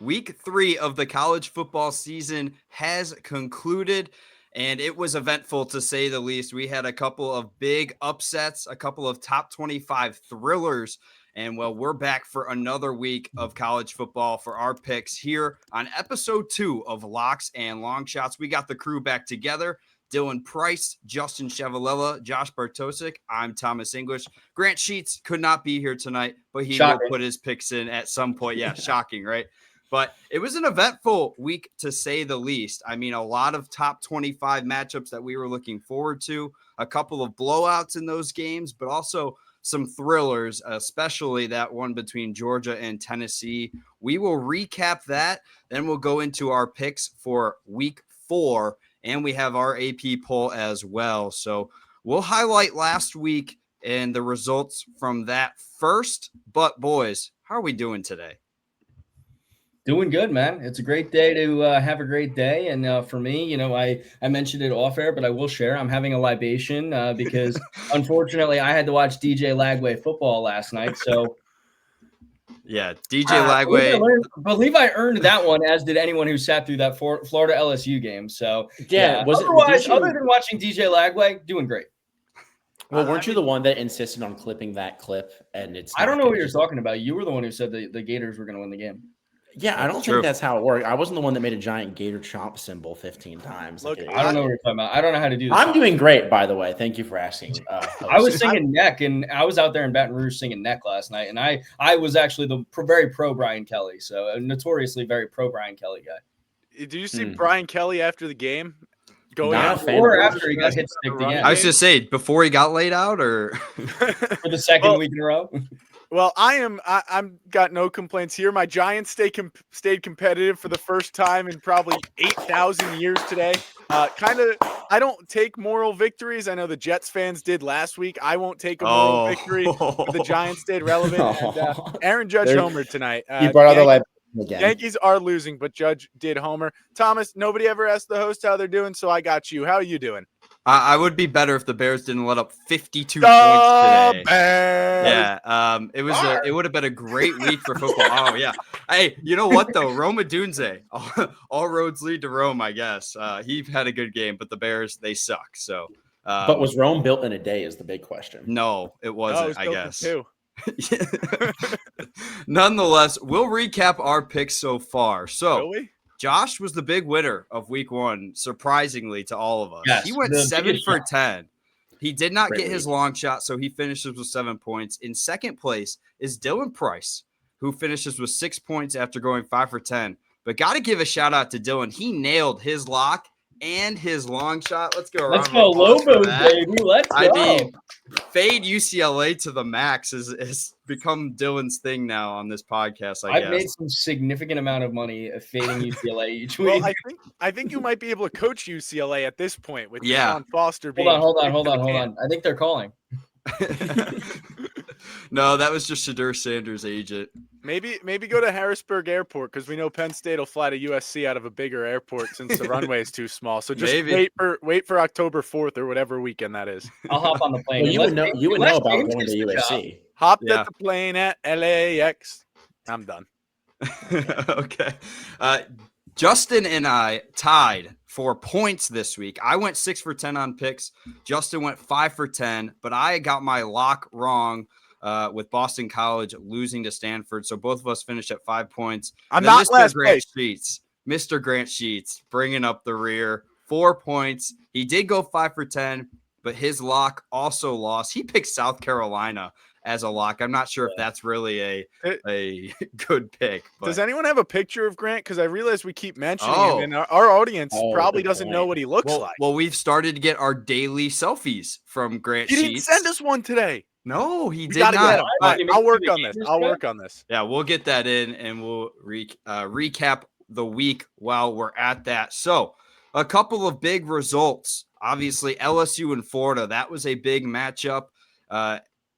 Week 3 of the college football season has concluded, and it was eventful to say the least. We had a couple of big upsets, a couple of top 25 thrillers, and well, we're back for another week of college football for our picks here on episode 2 of Locks and Longshots. We got the crew back together. Dylan Price, Justin Chevalella, Josh Bartosik. I'm Thomas English. Grant Sheets could not be here tonight, but he will put his picks in at some point. Yeah, shocking, right? But it was an eventful week, to say the least. I mean, a lot of top 25 matchups that we were looking forward to, a couple of blowouts in those games, but also some thrillers, especially that one between Georgia and Tennessee. We will recap that. Then we'll go into our picks for week 4, and we have our AP poll as well. So we'll highlight last week and the results from that first. But boys, how are we doing today? Doing good, man. It's a great day to have a great day. And for me, I mentioned it off air, but I will share. I'm having a libation because unfortunately I had to watch DJ Lagway football last night. So yeah, DJ Lagway. I believe I earned that one, as did anyone who sat through that Florida LSU game. So yeah. Otherwise, other than watching DJ Lagway, doing great. Well, weren't you the one that insisted on clipping that clip? And I don't know what you're talking about. You were the one who said the Gators were going to win the game. Yeah, I don't think that's how it worked. I wasn't the one that made a giant gator chomp symbol 15 times. Look, I don't know what you're talking about. I don't know how to do this. I'm doing great, by the way. Thank you for asking. I was singing Neck, and I was out there in Baton Rouge singing Neck last night, and I was actually the very pro Brian Kelly, so a notoriously very pro Brian Kelly guy. Did you see Brian Kelly after the game? Or after he got hit sticked again. I was just saying, before he got laid out, or for the second week in a row. Well, I'm got no complaints here. My Giants stayed competitive for the first time in probably 8,000 years today. I don't take moral victories. I know the Jets fans did last week. I won't take a moral victory. The Giants stayed relevant. And, Aaron Judge homered tonight. You brought out the light again. Yankees are losing, but Judge did homer. Thomas, nobody ever asked the host how they're doing, so I got you. How are you doing? I would be better if the Bears didn't let up 52 points today. Bears. Yeah, it would have been a great week for football. Oh yeah. Hey, you know what though? Rome Odunze, all roads lead to Rome, I guess. He had a good game, but the Bears, they suck. So, but was Rome built in a day? Is the big question. No, it wasn't. I guess. Nonetheless, we'll recap our picks so far. So. Really? Josh was the big winner of week 1, surprisingly to all of us. Yes, he went 7 for 10. He did not get his long shot, so he finishes with 7 points. In second place is Dylan Price, who finishes with 6 points after going 5 for 10. But got to give a shout out to Dylan. He nailed his lock and his long shot. Let's go. Let's go, Lobos, baby. Let's go. I mean, fade UCLA to the max has become Dylan's thing now on this podcast. I've made some significant amount of money fading UCLA each week. Well, I think you might be able to coach UCLA at this point with Deshaun Foster. Hold on. I think they're calling. No, that was just Shadur Sanders' agent. Maybe go to Harrisburg Airport, because we know Penn State will fly to USC out of a bigger airport since the runway is too small. So just wait for October 4th or whatever weekend that is. I'll hop on the plane. Well, you would know about going to USC. Hopped at the plane at LAX. I'm done. Okay. Justin and I tied for points this week. I went 6 for 10 on picks. Justin went 5 for 10, but I got my lock wrong with Boston College losing to Stanford. So both of us finished at 5 points. I'm not Mr. last Grant place. Sheets, Mr. Grant Sheets bringing up the rear, 4 points. He did go 5 for 10, but his lock also lost. He picked South Carolina as a lock. I'm not sure if that's really a good pick. But. Does anyone have a picture of Grant? Because I realize we keep mentioning him, and our audience probably doesn't know what he looks like. Well, we've started to get our daily selfies from Grant Sheets. He didn't send us one today. No, he did not. I'll work on this. Yeah, we'll get that in, and we'll recap the week while we're at that. So, a couple of big results. Obviously, LSU and Florida. That was a big matchup.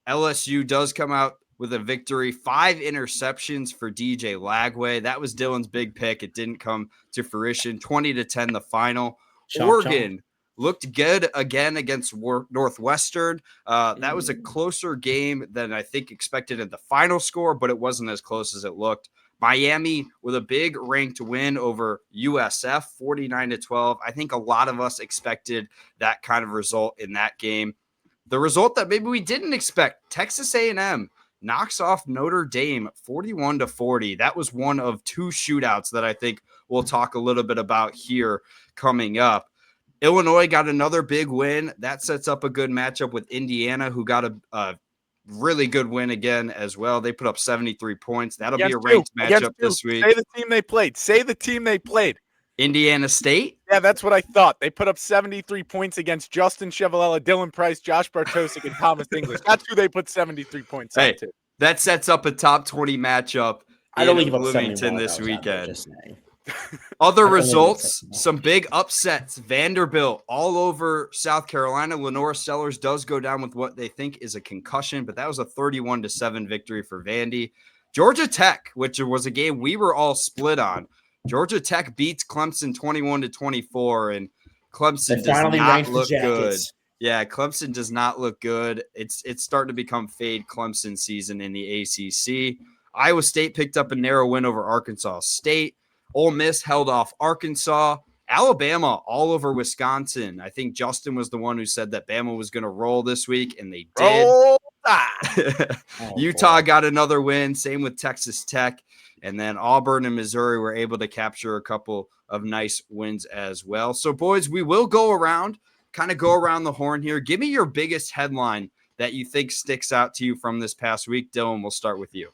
LSU does come out with a victory. 5 interceptions for DJ Lagway. That was Dylan's big pick. It didn't come to fruition. 20-10 the final. Oregon looked good again against Northwestern. That was a closer game than I think expected in the final score, but it wasn't as close as it looked. Miami with a big ranked win over USF, 49-12. I think a lot of us expected that kind of result in that game. The result that maybe we didn't expect, Texas A&M knocks off Notre Dame 41-40. That was one of two shootouts that I think we'll talk a little bit about here coming up. Illinois got another big win. That sets up a good matchup with Indiana, who got a really good win again as well. They put up 73 points. That'll be a ranked matchup this week. Say the team they played. Say the team they played. Indiana State? Yeah, that's what I thought. They put up 73 points against Justin Chevalella, Dylan Price, Josh Bartosik, and Thomas English. That's who they put 73 points up to. That sets up a top 20 matchup in Bloomington this weekend. Other results, some big upsets. Vanderbilt all over South Carolina. Lenora Sellers does go down with what they think is a concussion, but that was a 31-7 victory for Vandy. Georgia Tech, which was a game we were all split on. Georgia Tech beats Clemson 21-24, and Clemson does not look good. Yeah, Clemson does not look good. It's starting to become fade Clemson season in the ACC. Iowa State picked up a narrow win over Arkansas State. Ole Miss held off Arkansas. Alabama all over Wisconsin. I think Justin was the one who said that Bama was going to roll this week, and they did. Utah got another win. Same with Texas Tech. And then Auburn and Missouri were able to capture a couple of nice wins as well. So, boys, we will go around the horn here. Give me your biggest headline that you think sticks out to you from this past week. Dylan, we'll start with you.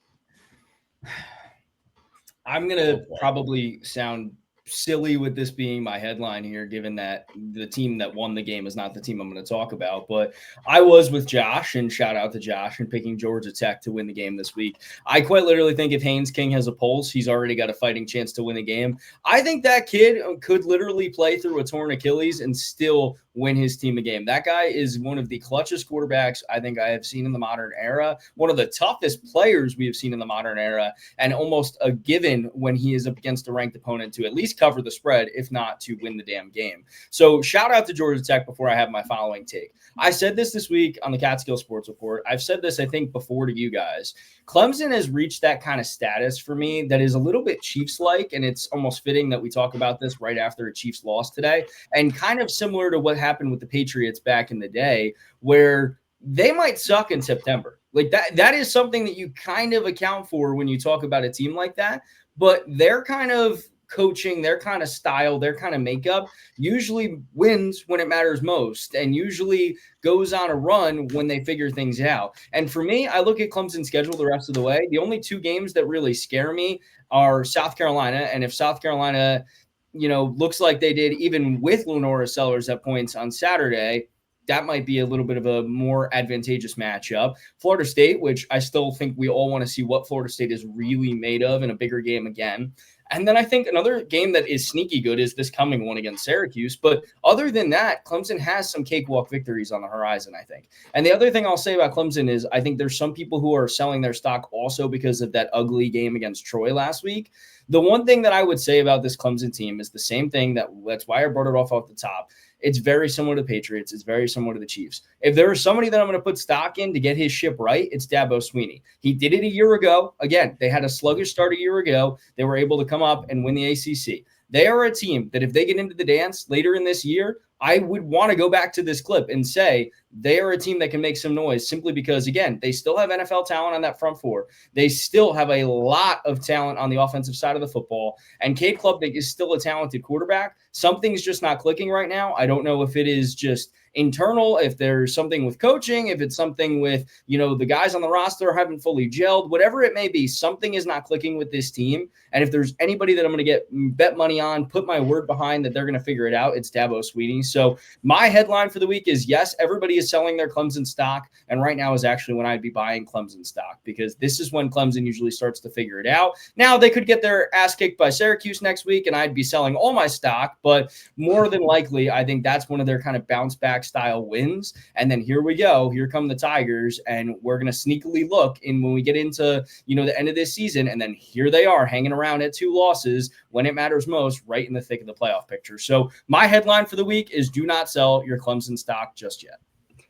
I'm going to probably sound silly with this being my headline here, given that the team that won the game is not the team I'm going to talk about. But I was with Josh, and shout out to Josh, and picking Georgia Tech to win the game this week. I quite literally think if Haynes King has a pulse, he's already got a fighting chance to win the game. I think that kid could literally play through a torn Achilles and still win his team a game. That guy is one of the clutchest quarterbacks I think I have seen in the modern era, one of the toughest players we have seen in the modern era, and almost a given when he is up against a ranked opponent to at least cover the spread, if not to win the damn game. So shout out to Georgia Tech before I have my following take. I said this week on the Catskill Sports Report. I've said this, I think, before to you guys. Clemson has reached that kind of status for me that is a little bit Chiefs-like, and it's almost fitting that we talk about this right after a Chiefs loss today, and kind of similar to what happened with the Patriots back in the day, where they might suck in September. Like that is something that you kind of account for when you talk about a team like that, but their kind of coaching, their kind of style, their kind of makeup usually wins when it matters most, and usually goes on a run when they figure things out. And for me, I look at Clemson's schedule the rest of the way. The only two games that really scare me are South Carolina, and if South Carolina, looks like they did even with Lenora Sellers at points on Saturday, that might be a little bit of a more advantageous matchup. Florida State, which I still think we all want to see what Florida State is really made of in a bigger game again. And then I think another game that is sneaky good is this coming one against Syracuse. But other than that, Clemson has some cakewalk victories on the horizon, I think. And the other thing I'll say about Clemson is I think there's some people who are selling their stock also because of that ugly game against Troy last week. The one thing that I would say about this Clemson team is the same thing that's why I brought it off the top. It's very similar to the Patriots. It's very similar to the Chiefs. If there is somebody that I'm going to put stock in to get his ship right, it's Dabo Swinney. He did it a year ago. Again, they had a sluggish start a year ago. They were able to come up and win the ACC. They are a team that if they get into the dance later in this year, I would want to go back to this clip and say they are a team that can make some noise simply because, again, they still have NFL talent on that front four. They still have a lot of talent on the offensive side of the football. And Cade Klubnik is still a talented quarterback. Something's just not clicking right now. I don't know if it is just internal, if there's something with coaching, if it's something with, the guys on the roster haven't fully gelled, whatever it may be, something is not clicking with this team. And if there's anybody that I'm going to bet money on, put my word behind that they're going to figure it out, it's Dabo Swinney. So my headline for the week is, yes, everybody is selling their Clemson stock. And right now is actually when I'd be buying Clemson stock, because this is when Clemson usually starts to figure it out. Now they could get their ass kicked by Syracuse next week and I'd be selling all my stock, but more than likely, I think that's one of their kind of bounce back style wins. And then here we go. Here come the Tigers, and we're going to sneakily look in when we get into, the end of this season. And then here they are hanging around at 2 losses when it matters most, right in the thick of the playoff picture. So my headline for the week is do not sell your Clemson stock just yet.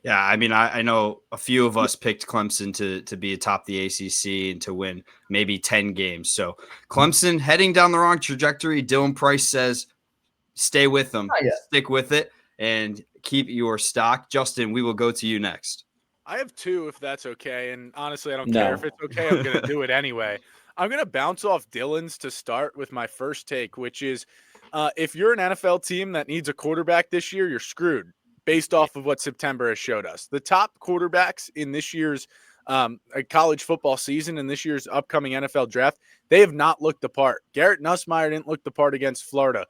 Yeah, I mean, I know a few of us picked Clemson to be atop the ACC and to win maybe 10 games. So Clemson heading down the wrong trajectory. Dylan Price says, stay with them, Not yet. stick with it, and keep your stock. Justin, we will go to you next. I have two, if that's okay. And honestly, I don't care if No. it's okay. I'm going to do it anyway. I'm going to bounce off Dylan's to start with my first take, which is if you're an NFL team that needs a quarterback this year, you're screwed based off of what September has showed us. The top quarterbacks in this year's college football season and this year's upcoming NFL draft, they have not looked the part. Garrett Nussmeier didn't look the part against Florida.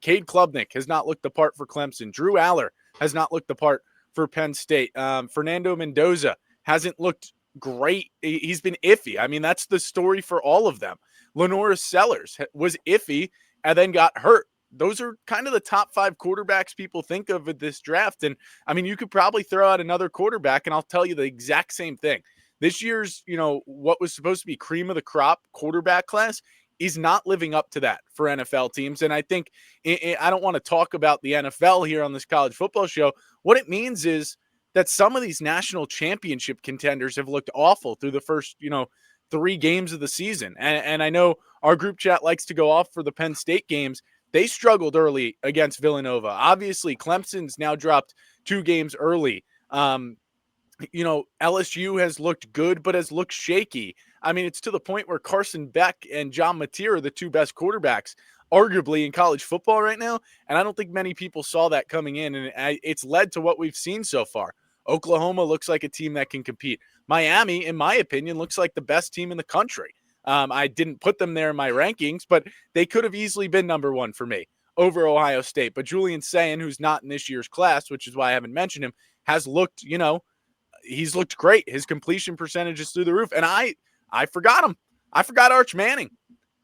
Cade Klubnik has not looked the part for Clemson. Drew Aller has not looked the part for Penn State. Fernando Mendoza hasn't looked great. He's been iffy. I mean, that's the story for all of them. Lenora Sellers was iffy and then got hurt. Those are kind of the top 5 quarterbacks people think of at this draft. And I mean, you could probably throw out another quarterback and I'll tell you the exact same thing. This year's, what was supposed to be cream of the crop quarterback class is not living up to that for NFL teams. And I think I don't want to talk about the NFL here on this college football show. What it means is that some of these national championship contenders have looked awful through the first, 3 games of the season. And I know our group chat likes to go off for the Penn State games. They struggled early against Villanova. Obviously, Clemson's now dropped 2 games early. LSU has looked good, but has looked shaky. I mean, it's to the point where Carson Beck and John Mateer are the 2 best quarterbacks, arguably, in college football right now. And I don't think many people saw that coming in. And it's led to what we've seen so far. Oklahoma looks like a team that can compete. Miami, in my opinion, looks like the best team in the country. I didn't put them there in my rankings, but they could have easily been number 1 for me over Ohio State. But Julian Sayin, who's not in this year's class, which is why I haven't mentioned him, has looked, he's looked great. His completion percentage is through the roof. And I forgot him. I forgot Arch Manning.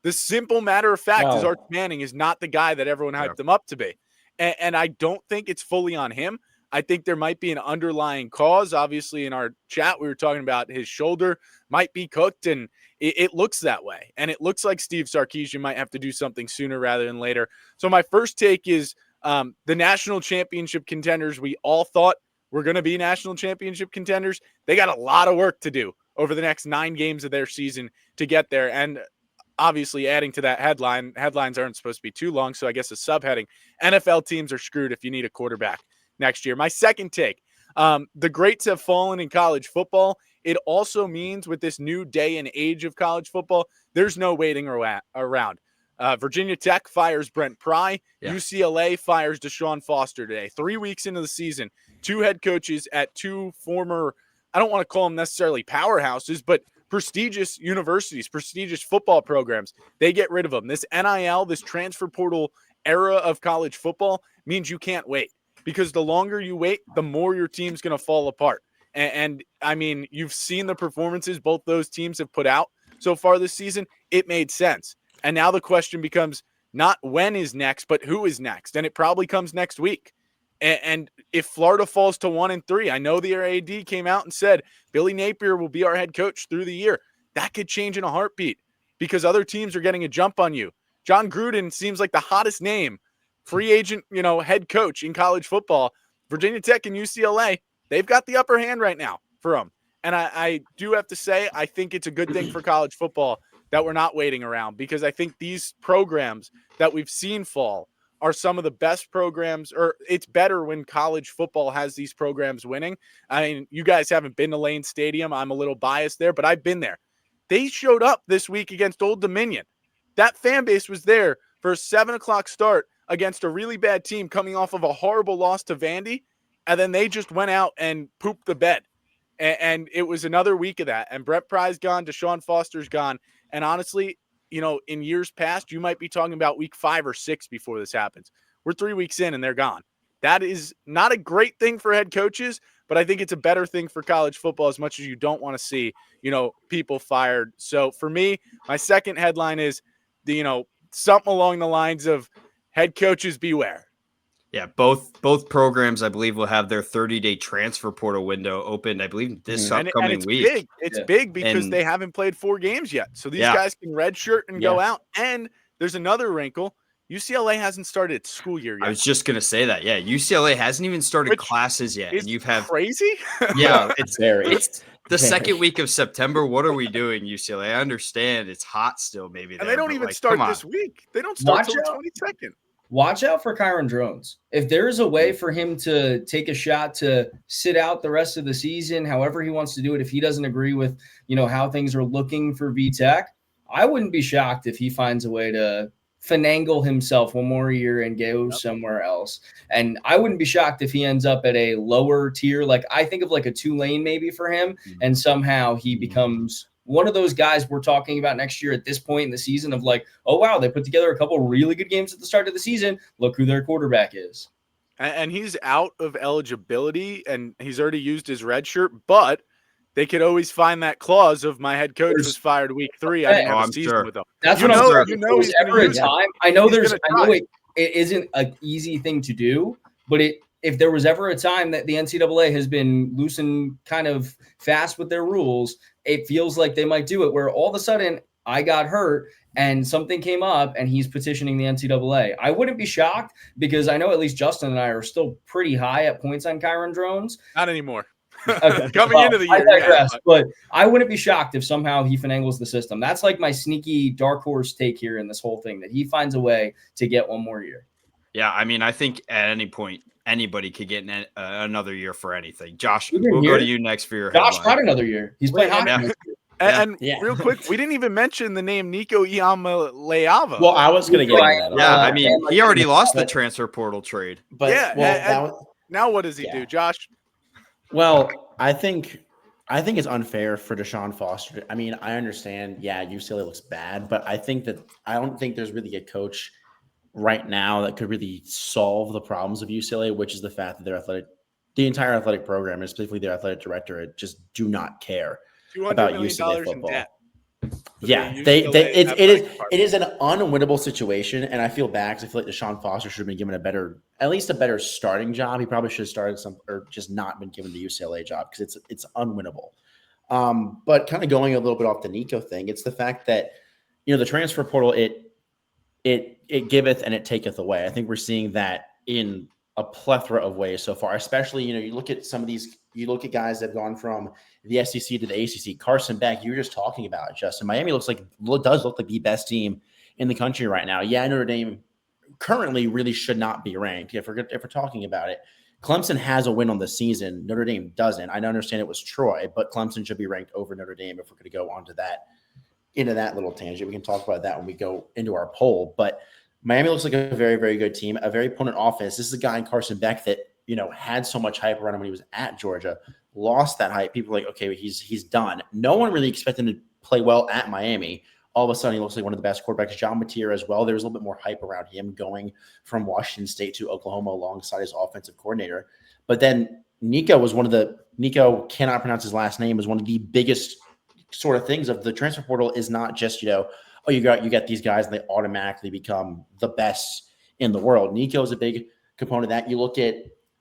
The simple matter of fact is Arch Manning is not the guy that everyone hyped him up to be. And I don't think it's fully on him. I think there might be an underlying cause. Obviously, in our chat, we were talking about his shoulder might be cooked, and it looks that way. And it looks like Steve Sarkisian might have to do something sooner rather than later. So my first take is the national championship contenders we all thought were going to be national championship contenders. They got a lot of work to do over the next 9 games of their season to get there. And obviously, adding to that headlines aren't supposed to be too long, so I guess a subheading, NFL teams are screwed if you need a quarterback next year. My second take, the greats have fallen in college football. It also means with this new day and age of college football, there's no waiting around. Virginia Tech fires Brent Pry. Yeah. UCLA fires Deshaun Foster today. 3 weeks into the season, 2 head coaches at 2 former, I don't want to call them necessarily powerhouses, but prestigious universities, prestigious football programs. They get rid of them. This NIL, this transfer portal era of college football means you can't wait. Because the longer you wait, the more your team's going to fall apart. And I mean, you've seen the performances both those teams have put out so far this season. It made sense. And now the question becomes not when is next, but who is next. And it probably comes next week. And if Florida falls to 1-3, I know the AD came out and said Billy Napier will be our head coach through the year. That could change in a heartbeat because other teams are getting a jump on you. John Gruden seems like the hottest name. Free agent, head coach in college football. Virginia Tech and UCLA, they've got the upper hand right now for them. And I do have to say, I think it's a good thing for college football that we're not waiting around because I think these programs that we've seen fall are some of the best programs, or it's better when college football has these programs winning. I mean, you guys haven't been to Lane Stadium. I'm a little biased there, but I've been there. They showed up this week against Old Dominion. That fan base was there for a 7:00 start against a really bad team coming off of a horrible loss to Vandy, and then they just went out and pooped the bed. And it was another week of that. And Brett Pry's gone, Deshaun Foster's gone. And honestly, in years past, you might be talking about week 5 or 6 before this happens. We're 3 weeks in and they're gone. That is not a great thing for head coaches, but I think it's a better thing for college football as much as you don't want to see, people fired. So for me, my second headline is something along the lines of head coaches beware. Yeah, both programs, I believe, will have their 30-day transfer portal window opened, I believe, this upcoming week. Big. It's big because they haven't played 4 games yet. So these guys can redshirt and go out. And there's another wrinkle. UCLA hasn't started its school year I yet. was just gonna say that. Yeah, UCLA hasn't even started Which classes yet, Is and you've have crazy. yeah, it's Very. the Very. second week of September. What are we doing, UCLA? I understand it's hot still, maybe And there, they don't but even like, start come on. this week. They don't start Watch till the out. 22nd. Watch out for Kyron Drones. If there's a way for him to take a shot to sit out the rest of the season, however he wants to do it, if he doesn't agree with, how things are looking for VTech, I wouldn't be shocked if he finds a way to finagle himself one more year and go somewhere else. And I wouldn't be shocked if he ends up at a lower tier. Like I think of like a Tulane maybe for him, and somehow he becomes one of those guys we're talking about next year at this point in the season of like, oh, wow, they put together a couple really good games at the start of the season. Look who their quarterback is. And he's out of eligibility, and he's already used his red shirt, but they could always find that clause of my head coach was fired week 3. I didn't have a I'm season sure. with him. That's You what know, I'm you saying. know If he's there gonna was use ever a it. time, I know He's I gonna know try. it isn't an easy thing to do, but if there was ever a time that the NCAA has been loose and kind of fast with their rules, it feels like they might do it where all of a sudden I got hurt and something came up and he's petitioning the NCAA. I wouldn't be shocked because I know at least Justin and I are still pretty high at points on Kyron Drones. Not anymore. Okay. Coming into the year, I digress, yeah, but I wouldn't be shocked if somehow he finagles the system. That's like my sneaky dark horse take here in this whole thing, that he finds a way to get one more year. Yeah, I mean, I think at any point anybody could get another year for anything. Josh, You can we'll hear go it. to you next for your Josh headline. got another year. He's playing hockey Yeah. next year. And Yeah. real quick, we didn't even mention the name Nico Iamaleava. Well, I was going to get into that. Yeah, also. I mean, he already lost the transfer portal trade. But Yeah, well, and that was, now what does he do, Josh? well, I think it's unfair for Deshaun Foster. I mean, I understand. Yeah, UCLA looks bad, but I don't think there's really a coach right now that could really solve the problems of UCLA, which is the fact that the entire athletic program, and specifically their athletic director, just do not care $200 about million UCLA in football. debt. Yeah, it is an unwinnable situation, and I feel bad because I feel like Deshaun Foster should have been given at least a better starting job. He probably should have started or just not been given the UCLA job because it's unwinnable. But kind of going a little bit off the Nico thing, it's the fact that the transfer portal it giveth and it taketh away. I think we're seeing that in a plethora of ways so far, especially, you look at you look at guys that have gone from the SEC to the ACC. Carson Beck, you were just talking about it, Justin. Miami does look like the best team in the country right now. Yeah, Notre Dame currently really should not be ranked if we're talking about it. Clemson has a win on the season. Notre Dame doesn't. I understand it was Troy, but Clemson should be ranked over Notre Dame if we're going to go into that little tangent. We can talk about that when we go into our poll. But Miami looks like a very, very good team, a very potent offense. This is a guy in Carson Beck that, had so much hype around him when he was at Georgia, lost that hype. People were like, okay, he's done. No one really expected him to play well at Miami. All of a sudden, he looks like one of the best quarterbacks. John Mateer as well. There was a little bit more hype around him going from Washington State to Oklahoma alongside his offensive coordinator. But then Nico cannot pronounce his last name, is one of the biggest sort of things of the transfer portal. Is not just, you got these guys and they automatically become the best in the world. Nico is a big component of that. You look at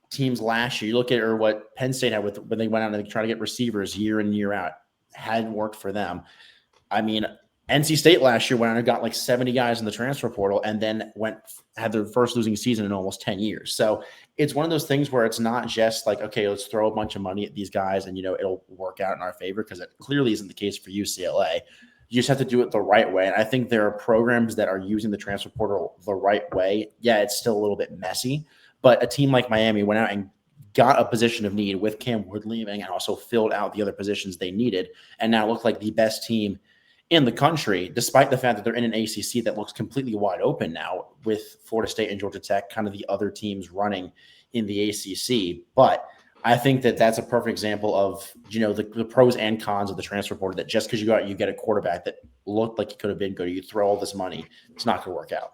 teams last year, you look at what Penn State had when they went out and tried to get receivers year in, year out. Hadn't worked for them. I mean, NC State last year went out and got like 70 guys in the transfer portal and then had their first losing season in almost 10 years. So it's one of those things where it's not just like, okay, let's throw a bunch of money at these guys and, it'll work out in our favor, because it clearly isn't the case for UCLA. You just have to do it the right way. And I think there are programs that are using the transfer portal the right way. Yeah, it's still a little bit messy, but a team like Miami went out and got a position of need with Cam Wood leaving and also filled out the other positions they needed and now look like the best team in the country, despite the fact that they're in an ACC that looks completely wide open now with Florida State and Georgia Tech, kind of the other teams running in the ACC. But I think that that's a perfect example of, the pros and cons of the transfer portal, that just because you get a quarterback that looked like he could have been good, you throw all this money, it's not going to work out.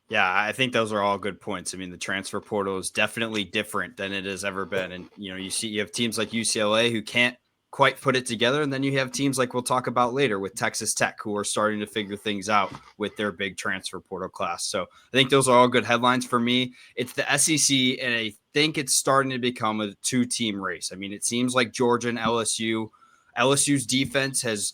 Yeah, I think those are all good points. I mean, the transfer portal is definitely different than it has ever been. And, you have teams like UCLA who can't quite put it together. And then you have teams like we'll talk about later with Texas Tech, who are starting to figure things out with their big transfer portal class. So I think those are all good headlines for me. It's the SEC, and I think it's starting to become a two-team race. I mean, it seems like Georgia and LSU's defense has,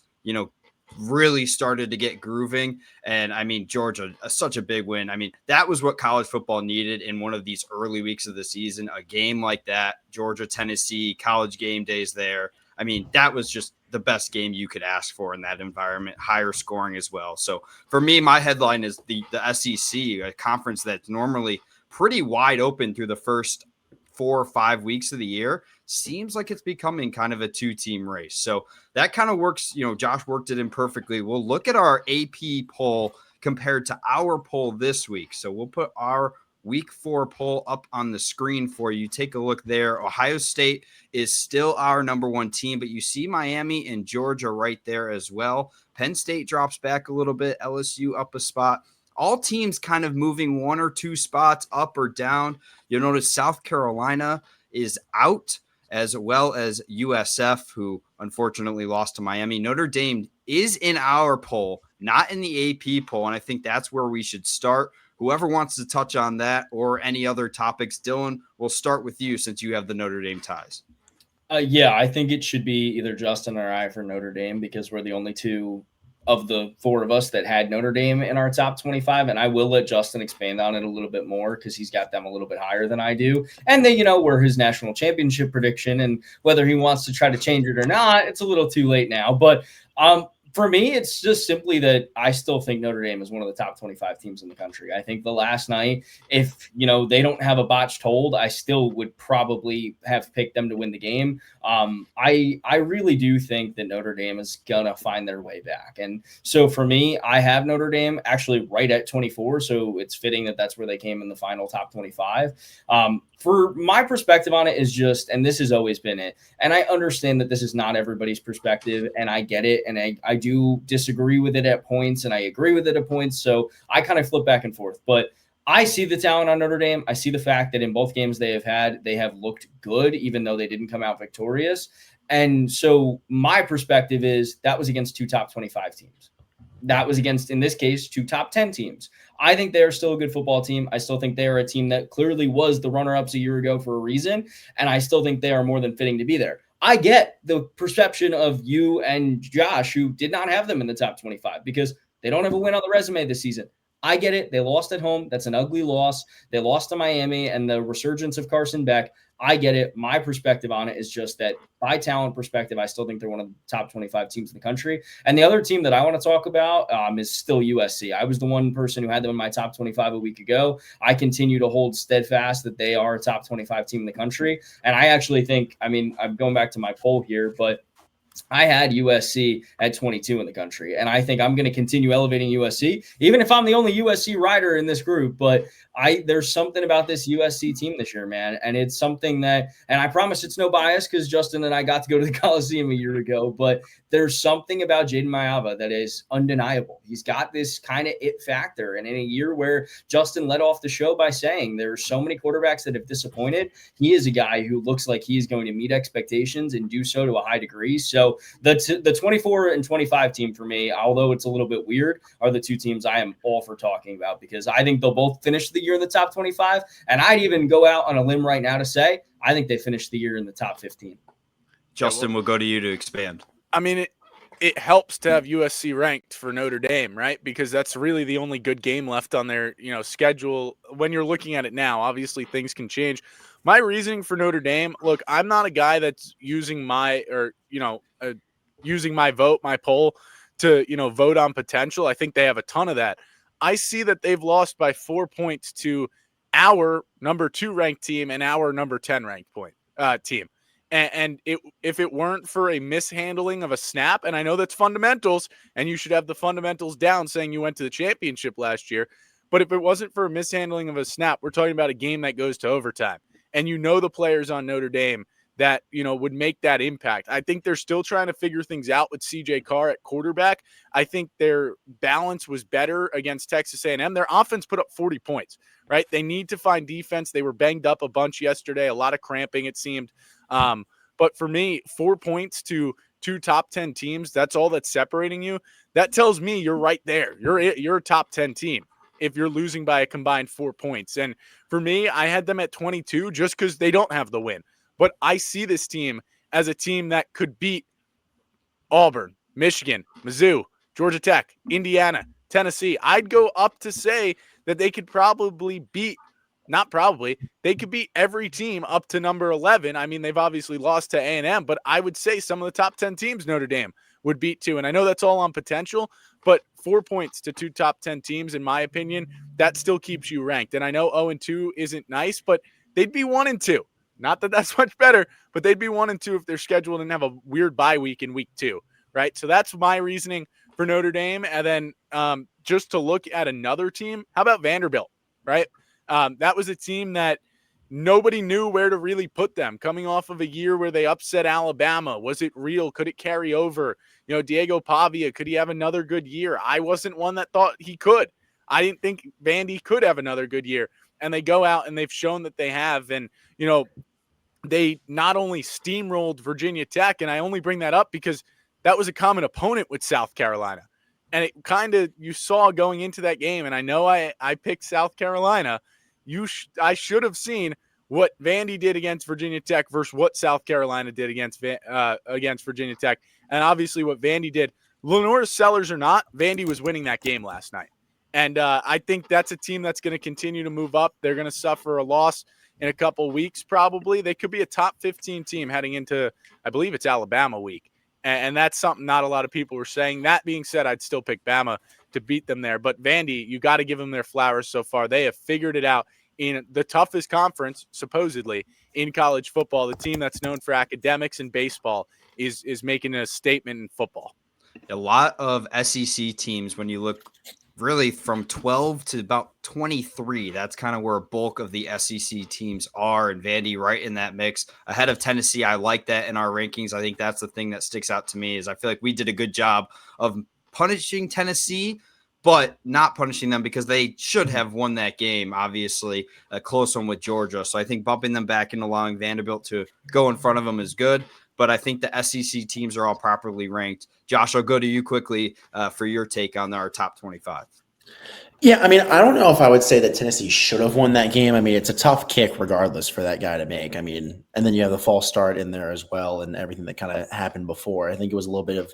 really started to get grooving. And I mean, Georgia, such a big win. I mean, that was what college football needed in one of these early weeks of the season. A game like that, Georgia, Tennessee, college game days there. I mean, that was just the best game you could ask for in that environment, higher scoring as well. So for me, my headline is the SEC, a conference that's normally pretty wide open through the first 4 or 5 weeks of the year. Seems like it's becoming kind of a 2-team race. So that kind of works. Josh worked it in perfectly. We'll look at our AP poll compared to our poll this week. So we'll put our week 4 poll up on the screen for you. Take a look there. Ohio State is still our number 1 team, but you see Miami and Georgia right there as well. Penn State drops back a little bit. LSU up a spot. All teams kind of moving 1 or 2 spots up or down. You'll notice South Carolina is out, as well as USF, who unfortunately lost to Miami. Notre Dame is in our poll, not in the AP poll, and I think that's where we should start. Whoever wants to touch on that or any other topics, Dylan, we'll start with you since you have the Notre Dame ties. Yeah, I think it should be either Justin or I for Notre Dame because we're the only two of the 4 of us that had Notre Dame in our top 25. And I will let Justin expand on it a little bit more because he's got them a little bit higher than I do. And they, were his national championship prediction. And whether he wants to try to change it or not, it's a little too late now. But for me, it's just simply that I still think Notre Dame is one of the top 25 teams in the country. I think the last night, if, they don't have a botched hold, I still would probably have picked them to win the game. I really do think that Notre Dame is going to find their way back. And so for me, I have Notre Dame actually right at 24. So it's fitting that that's where they came in the final top 25. For my perspective on it is just, and this has always been it, and I understand that this is not everybody's perspective, and I get it, and I do disagree with it at points, and I agree with it at points, so I kind of flip back and forth. But I see the talent on Notre Dame. I see the fact that in both games they have looked good, even though they didn't come out victorious. And so my perspective is that was against 2 top 25 teams. That was against, in this case, 2 top 10 teams. I think they're still a good football team. I still think they are a team that clearly was the runner-ups a year ago for a reason, and I still think they are more than fitting to be there. I get the perception of you and Josh, who did not have them in the top 25 because they don't have a win on the resume this season. I get it. They lost at home. That's an ugly loss. They lost to Miami and the resurgence of Carson Beck. I get it. My perspective on it is just that by talent perspective, I still think they're one of the top 25 teams in the country. And the other team that I want to talk about is still USC. I was the one person who had them in my top 25 a week ago. I continue to hold steadfast that they are a top 25 team in the country. And I actually think, I'm going back to my poll here, but I had USC at 22 in the country, and I think I'm going to continue elevating USC, even if I'm the only USC rider in this group. But there's something about this USC team this year, man, and it's something that, and I promise it's no bias because Justin and I got to go to the Coliseum a year ago, but there's something about Jaden Mayava that is undeniable. He's got this kind of it factor, and in a year where Justin led off the show by saying there are so many quarterbacks that have disappointed, he is a guy who looks like he's going to meet expectations and do so to a high degree. So the 24 and 25 team for me, although it's a little bit weird, are the 2 teams I am all for talking about because I think they'll both finish the year in the top 25. And I'd even go out on a limb right now to say, I think they finished the year in the top 15. Justin, we'll go to you to expand. I mean, it helps to have USC ranked for Notre Dame, right? Because that's really the only good game left on their, schedule. When you're looking at it now, obviously things can change. My reasoning for Notre Dame, look, I'm not a guy that's using my vote, my poll to, vote on potential. I think they have a ton of that. I see that they've lost by 4 points to our number 2 ranked team and our number 10 ranked team. And if it weren't for a mishandling of a snap, and I know that's fundamentals, and you should have the fundamentals down saying you went to the championship last year, but if it wasn't for a mishandling of a snap, we're talking about a game that goes to overtime. And the players on Notre Dame that, would make that impact. I think they're still trying to figure things out with CJ Carr at quarterback. I think their balance was better against Texas A&M. Their offense put up 40 points, right? They need to find defense. They were banged up a bunch yesterday, a lot of cramping, it seemed. But for me, 4 points to 2 top 10 teams, that's all that's separating you. That tells me you're right there. You're a top 10 team if you're losing by a combined 4 points. And for me, I had them at 22 just because they don't have the win. But I see this team as a team that could beat Auburn, Michigan, Mizzou, Georgia Tech, Indiana, Tennessee. I'd go up to say that they could probably beat, not probably, they could beat every team up to number 11. I mean, they've obviously lost to A&M, but I would say some of the top 10 teams Notre Dame would beat too. And I know that's all on potential, but 4 points to 2 top 10 teams, in my opinion, that still keeps you ranked. And I know 0-2 isn't nice, but they'd be 1-2. Not that that's much better, but they'd be 1-2 if their schedule didn't have a weird bye week in week 2, right? So that's my reasoning for Notre Dame. And then just to look at another team, how about Vanderbilt, right? That was a team that nobody knew where to really put them coming off of a year where they upset Alabama. Was it real? Could it carry over? You know, Diego Pavia, could he have another good year? I wasn't one that thought he could. I didn't think Vandy could have another good year. And they go out and they've shown that they have. And, you know, they not only steamrolled Virginia Tech, and I only bring that up because that was a common opponent with South Carolina. And it kind of, you saw going into that game, and I know I picked South Carolina. I should have seen what Vandy did against Virginia Tech versus what South Carolina did against Virginia Tech. And obviously what Vandy did, Lenore Sellers or not, Vandy was winning that game last night. And I think that's a team that's going to continue to move up. They're going to suffer a loss in a couple weeks probably. They could be a top 15 team heading into, I believe it's Alabama week. And that's something not a lot of people were saying. That being said, I'd still pick Bama to beat them there. But Vandy, you got to give them their flowers so far. They have figured it out in the toughest conference, supposedly, in college football. The team that's known for academics and baseball is making a statement in football. A lot of SEC teams, when you look really from 12 to about 23, that's kind of where a bulk of the SEC teams are, and Vandy right in that mix ahead of Tennessee. I like that in our rankings. I think that's the thing that sticks out to me is I feel like we did a good job of punishing Tennessee, but not punishing them because they should have won that game. Obviously a close one with Georgia. So I think bumping them back and allowing Vanderbilt to go in front of them is good. But I think the SEC teams are all properly ranked. Josh, I'll go to you quickly for your take on our top 25. Yeah, I mean, I don't know if I would say that Tennessee should have won that game. I mean, it's a tough kick regardless for that guy to make. I mean, and then you have the false start in there as well and everything that kind of happened before. I think it was a little bit of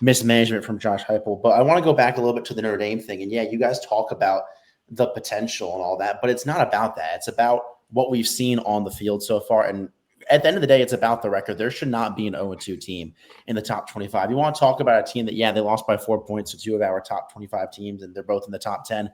mismanagement from Josh Heupel. But I want to go back a little bit to the Notre Dame thing. And, yeah, you guys talk about the potential and all that, but it's not about that. It's about what we've seen on the field so far. And at the end of the day, it's about the record. There should not be an 0-2 team in the top 25. You want to talk about a team that, yeah, they lost by 4 points to two of our top 25 teams, and they're both in the top 10.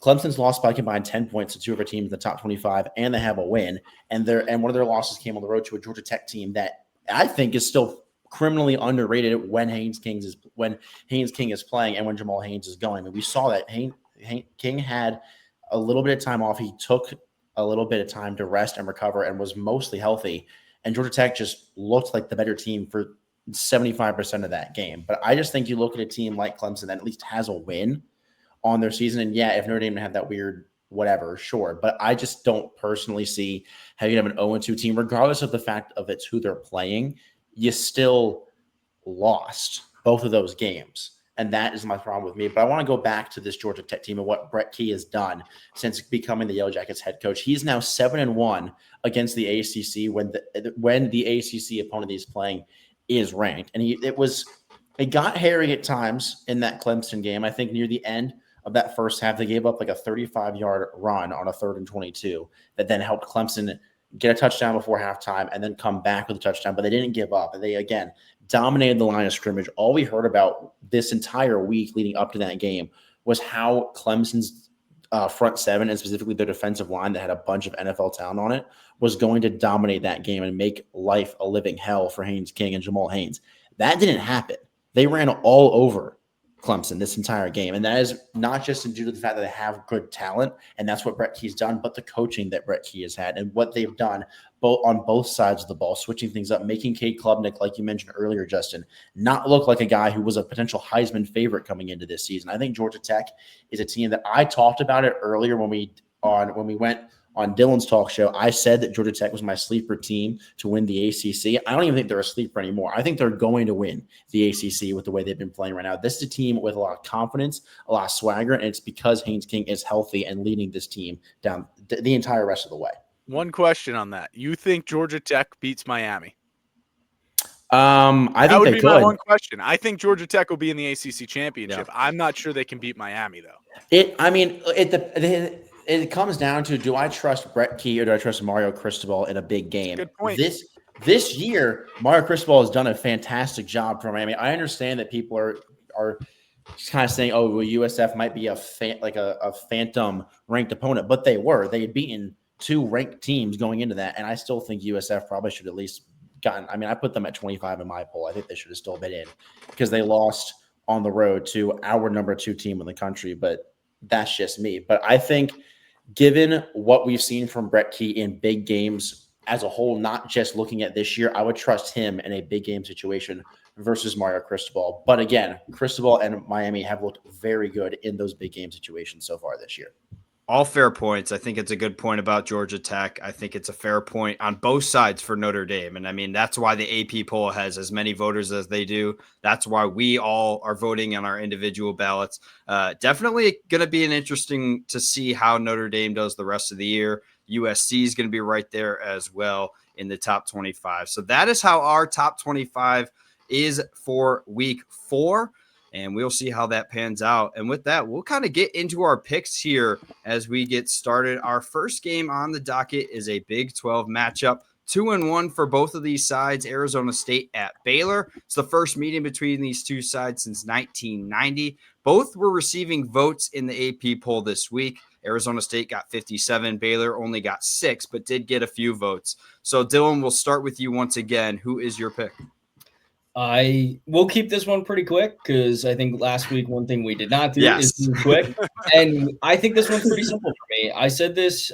Clemson's lost by combined 10 points to two of our teams in the top 25, and they have a win. And one of their losses came on the road to a Georgia Tech team that I think is still criminally underrated when Haynes King is playing and when Jamal Haynes is going. And we saw that King had a little bit of time off. He took a little bit of time to rest and recover and was mostly healthy. And Georgia Tech just looked like the better team for 75% of that game. But I just think you look at a team like Clemson that at least has a win on their season. And yeah, if Notre Dame had that weird whatever, sure. But I just don't personally see how you have an 0-2 team, regardless of the fact of it's who they're playing. You still lost both of those games. And that is my problem with me. But I want to go back to this Georgia Tech team and what Brett Key has done since becoming the Yellow Jackets head coach. He's now 7-1 against the ACC when the ACC opponent he's playing is ranked. And it got hairy at times in that Clemson game. I think near the end of that first half, they gave up like a 35-yard run on a 3rd and 22 that then helped Clemson get a touchdown before halftime and then come back with a touchdown. But they didn't give up. And they, again, dominated the line of scrimmage. All we heard about this entire week leading up to that game was how Clemson's front seven, and specifically their defensive line that had a bunch of NFL talent on it, was going to dominate that game and make life a living hell for Haynes King and Jamal Haynes. That didn't happen. They ran all over Clemson this entire game. And that is not just due to the fact that they have good talent, and that's what Brett Key's done, but the coaching that Brett Key has had and what they've done on both sides of the ball, switching things up, making Cade Klubnik, like you mentioned earlier, Justin, not look like a guy who was a potential Heisman favorite coming into this season. I think Georgia Tech is a team that I talked about it earlier when we went on Dylan's talk show. I said that Georgia Tech was my sleeper team to win the ACC. I don't even think they're a sleeper anymore. I think they're going to win the ACC with the way they've been playing right now. This is a team with a lot of confidence, a lot of swagger, and it's because Haynes King is healthy and leading this team down the entire rest of the way. One question on that. You think Georgia Tech beats Miami? I That think would they be my could. one question. I think Georgia Tech will be in the ACC championship. I'm not sure they can beat Miami though. It comes down to, do I trust Brett Key or do I trust Mario Cristobal in a big game? Good point. This year, Mario Cristobal has done a fantastic job for Miami. I understand that people are just kind of saying, "Oh, well, USF might be a phantom ranked opponent," but they were. They had beaten 2 ranked teams going into that, and I still think USF probably should at least gotten. I mean, I put them at 25 in my poll. I think they should have still been in because they lost on the road to our number 2 team in the country, but that's just me. But I think, given what we've seen from Brett Key in big games as a whole, not just looking at this year, I would trust him in a big game situation versus Mario Cristobal. But again, Cristobal and Miami have looked very good in those big game situations so far this year. All fair points. I think it's a good point about Georgia Tech. I think it's a fair point on both sides for Notre Dame. And I mean, that's why the AP poll has as many voters as they do. That's why we all are voting on our individual ballots. Definitely going to be an interesting to see how Notre Dame does the rest of the year. USC is going to be right there as well in the top 25. So that is how our top 25 is for week 4. And we'll see how that pans out. And with that, we'll kind of get into our picks here as we get started. Our first game on the docket is a Big 12 matchup. 2-1 for both of these sides. Arizona State at Baylor. It's the first meeting between these two sides since 1990. Both were receiving votes in the AP poll this week. Arizona State got 57. Baylor only got 6, but did get a few votes. So, Dylan, we'll start with you once again. Who is your pick? I will keep this one pretty quick because I think last week one thing we did not do is be quick. And I think this one's pretty simple for me. I said this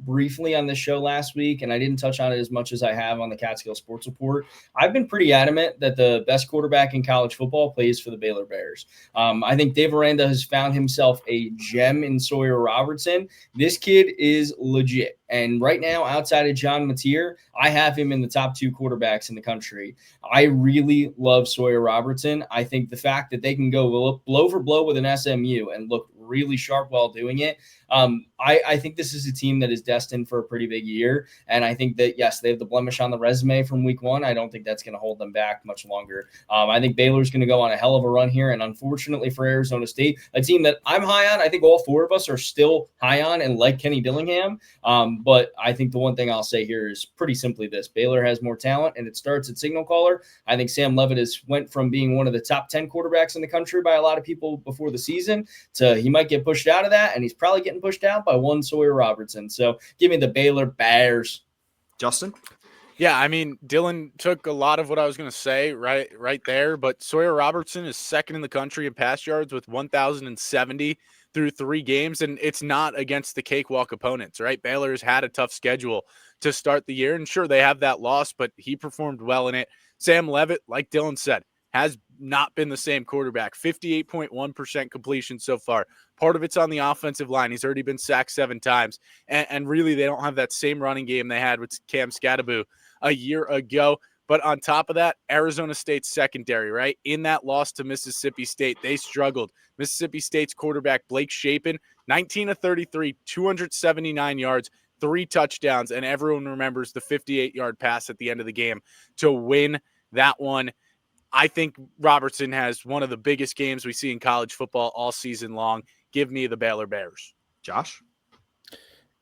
briefly on the show last week, and I didn't touch on it as much as I have on the Catskill Sports Report. I've been pretty adamant that the best quarterback in college football plays for the Baylor Bears. I think Dave Aranda has found himself a gem in Sawyer Robertson. This kid is legit. And right now, outside of John Mateer, I have him in the top 2 quarterbacks in the country. I really love Sawyer Robertson. I think the fact that they can go blow for blow with an SMU and look really sharp while doing it, I think this is a team that is destined for a pretty big year. And I think that, yes, they have the blemish on the resume from week 1. I don't think that's going to hold them back much longer. I think Baylor's going to go on a hell of a run here. And unfortunately for Arizona State, a team that I'm high on, I think all 4 of us are still high on and like Kenny Dillingham. But I think the one thing I'll say here is pretty simply this: Baylor has more talent, and it starts at signal caller. I think Sam Levitt has went from being one of the top 10 quarterbacks in the country by a lot of people before the season to he might get pushed out of that, and he's probably getting pushed out by one Sawyer Robertson. So give me the Baylor Bears. Justin? Yeah, I mean, Dylan took a lot of what I was going to say right there, but Sawyer Robertson is second in the country in pass yards with 1,070 through 3 games, and it's not against the cakewalk opponents, right? Baylor's had a tough schedule to start the year, and sure, they have that loss, but he performed well in it. Sam Levitt, like Dylan said, has not been the same quarterback. 58.1% completion so far. Part of it's on the offensive line. He's already been sacked 7 times, and really they don't have that same running game they had with Cam Scatterbo a year ago. But on top of that, Arizona State's secondary, right? In that loss to Mississippi State, they struggled. Mississippi State's quarterback, Blake Shapen, 19 of 33, 279 yards, 3 touchdowns, and everyone remembers the 58-yard pass at the end of the game to win that one. I think Robertson has one of the biggest games we see in college football all season long. Give me the Baylor Bears. Josh?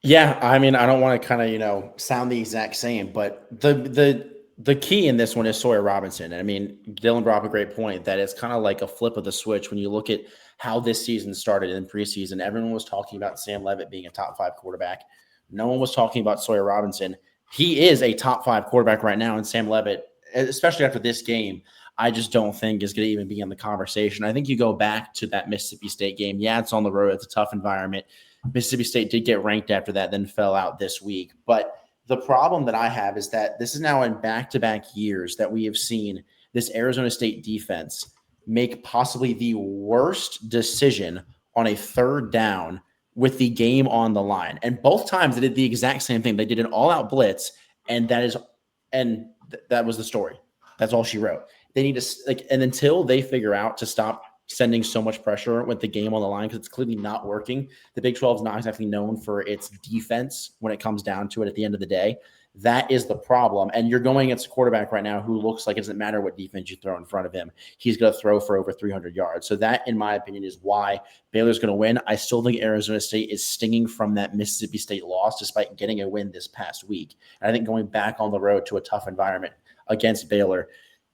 Yeah, I mean, I don't want to kind of, sound the exact same, but the key in this one is Sawyer Robinson. And I mean, Dylan brought up a great point that it's kind of like a flip of the switch when you look at how this season started in preseason. Everyone was talking about Sam Levitt being a top 5 quarterback. No one was talking about Sawyer Robinson. He is a top 5 quarterback right now, and Sam Levitt, especially after this game, I just don't think is going to even be in the conversation. I think you go back to that Mississippi State game. Yeah, it's on the road. It's a tough environment. Mississippi State did get ranked after that, then fell out this week. But the problem that I have is that this is now in back-to-back years that we have seen this Arizona State defense make possibly the worst decision on a 3rd down with the game on the line. And both times they did the exact same thing. They did an all-out blitz, and that was the story. That's all she wrote. They need to and until they figure out to stop sending so much pressure with the game on the line because it's clearly not working. The Big 12 is not exactly known for its defense when it comes down to it at the end of the day. That is the problem. And you're going against a quarterback right now who looks like it doesn't matter what defense you throw in front of him. He's going to throw for over 300 yards. So that, in my opinion, is why Baylor's going to win. I still think Arizona State is stinging from that Mississippi State loss despite getting a win this past week. And I think going back on the road to a tough environment against Baylor,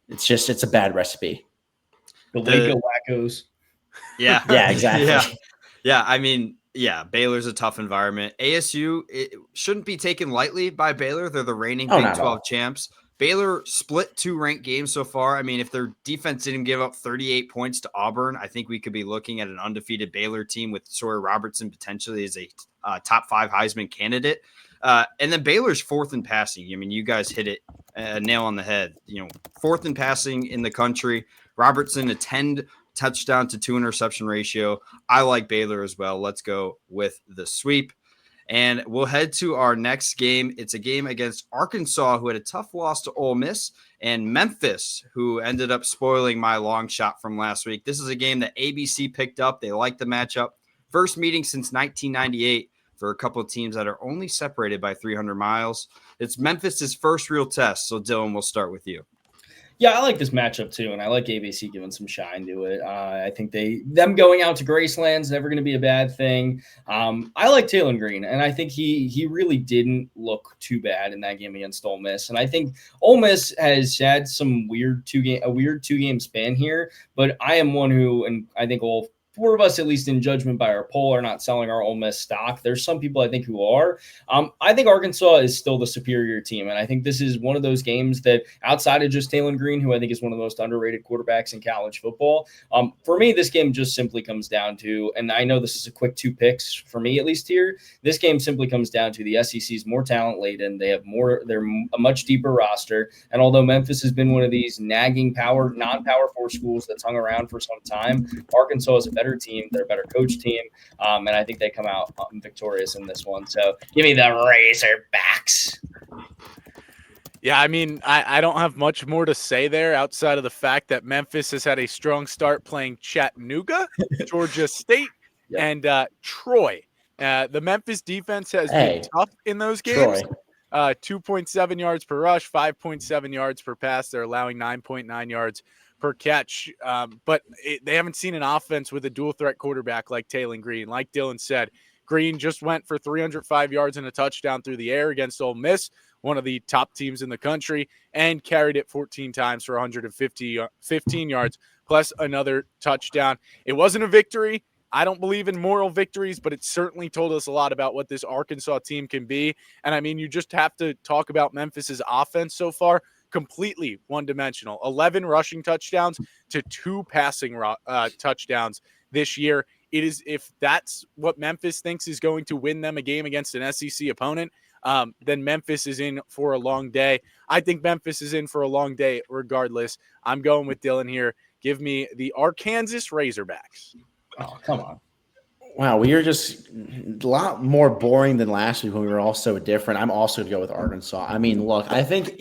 it's a bad recipe. The Waco Wackos. Yeah. Yeah, exactly. Yeah. I mean, yeah, Baylor's a tough environment. ASU, it shouldn't be taken lightly by Baylor. They're the reigning Big 12 champs. Baylor split 2 ranked games so far. I mean, if their defense didn't give up 38 points to Auburn, I think we could be looking at an undefeated Baylor team with Sawyer Robertson potentially as a top 5 Heisman candidate. And then Baylor's 4th in passing. I mean, you guys hit it nail on the head. 4th in passing in the country. Robertson, a 10 touchdown to 2 interception ratio. I like Baylor as well. Let's go with the sweep. And we'll head to our next game. It's a game against Arkansas, who had a tough loss to Ole Miss, and Memphis, who ended up spoiling my long shot from last week. This is a game that ABC picked up. They like the matchup. First meeting since 1998 for a couple of teams that are only separated by 300 miles. It's Memphis's first real test. So, Dylan, we'll start with you. Yeah, I like this matchup too, and I like ABC giving some shine to it. I think them going out to Graceland is never going to be a bad thing. I like Taylor Green, and I think he really didn't look too bad in that game against Ole Miss. And I think Ole Miss has had some weird two game span here, but I am one who, and I think all 4 of us, at least in judgment by our poll, are not selling our Ole Miss stock. There's some people I think who are. I think Arkansas is still the superior team, and I think this is one of those games that, outside of just Taylor Green, who I think is one of the most underrated quarterbacks in college football, for me, this game just simply comes down to, and I know this is a quick 2 picks for me at least here, this game simply comes down to the SEC's more talent laden. They're a much deeper roster, and although Memphis has been one of these nagging non-power 4 schools that's hung around for some time, Arkansas is a better team. They're a better coach team. And I think they come out victorious in this one. So give me the Razorbacks. Yeah, I mean, I don't have much more to say there outside of the fact that Memphis has had a strong start playing Chattanooga, Georgia State, and Troy. The Memphis defense has been tough in those games. 2.7 yards per rush, 5.7 yards per pass. They're allowing 9.9 yards per catch. But they haven't seen an offense with a dual threat quarterback like Taylor Green. Like Dylan said, Green just went for 305 yards and a touchdown through the air against Ole Miss, one of the top teams in the country, and carried it 14 times for 115 yards, plus another touchdown. It wasn't a victory. I don't believe in moral victories, but it certainly told us a lot about what this Arkansas team can be. And I mean, you just have to talk about Memphis's offense so far. Completely one-dimensional. 11 rushing touchdowns to 2 passing touchdowns this year. It is, if that's what Memphis thinks is going to win them a game against an SEC opponent, then Memphis is in for a long day. I think Memphis is in for a long day regardless. I'm going with Dylan here. Give me the Arkansas Razorbacks. Oh, come on. Wow, we are just a lot more boring than last week when we were all so different. I'm also going to go with Arkansas. I mean, look, I think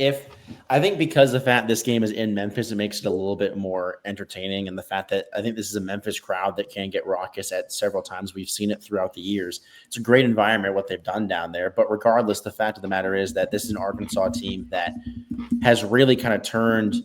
because the fact this game is in Memphis, it makes it a little bit more entertaining. And the fact that I think this is a Memphis crowd that can get raucous at several times. We've seen it throughout the years. It's a great environment, what they've done down there. But regardless, the fact of the matter is that this is an Arkansas team that has really kind of turned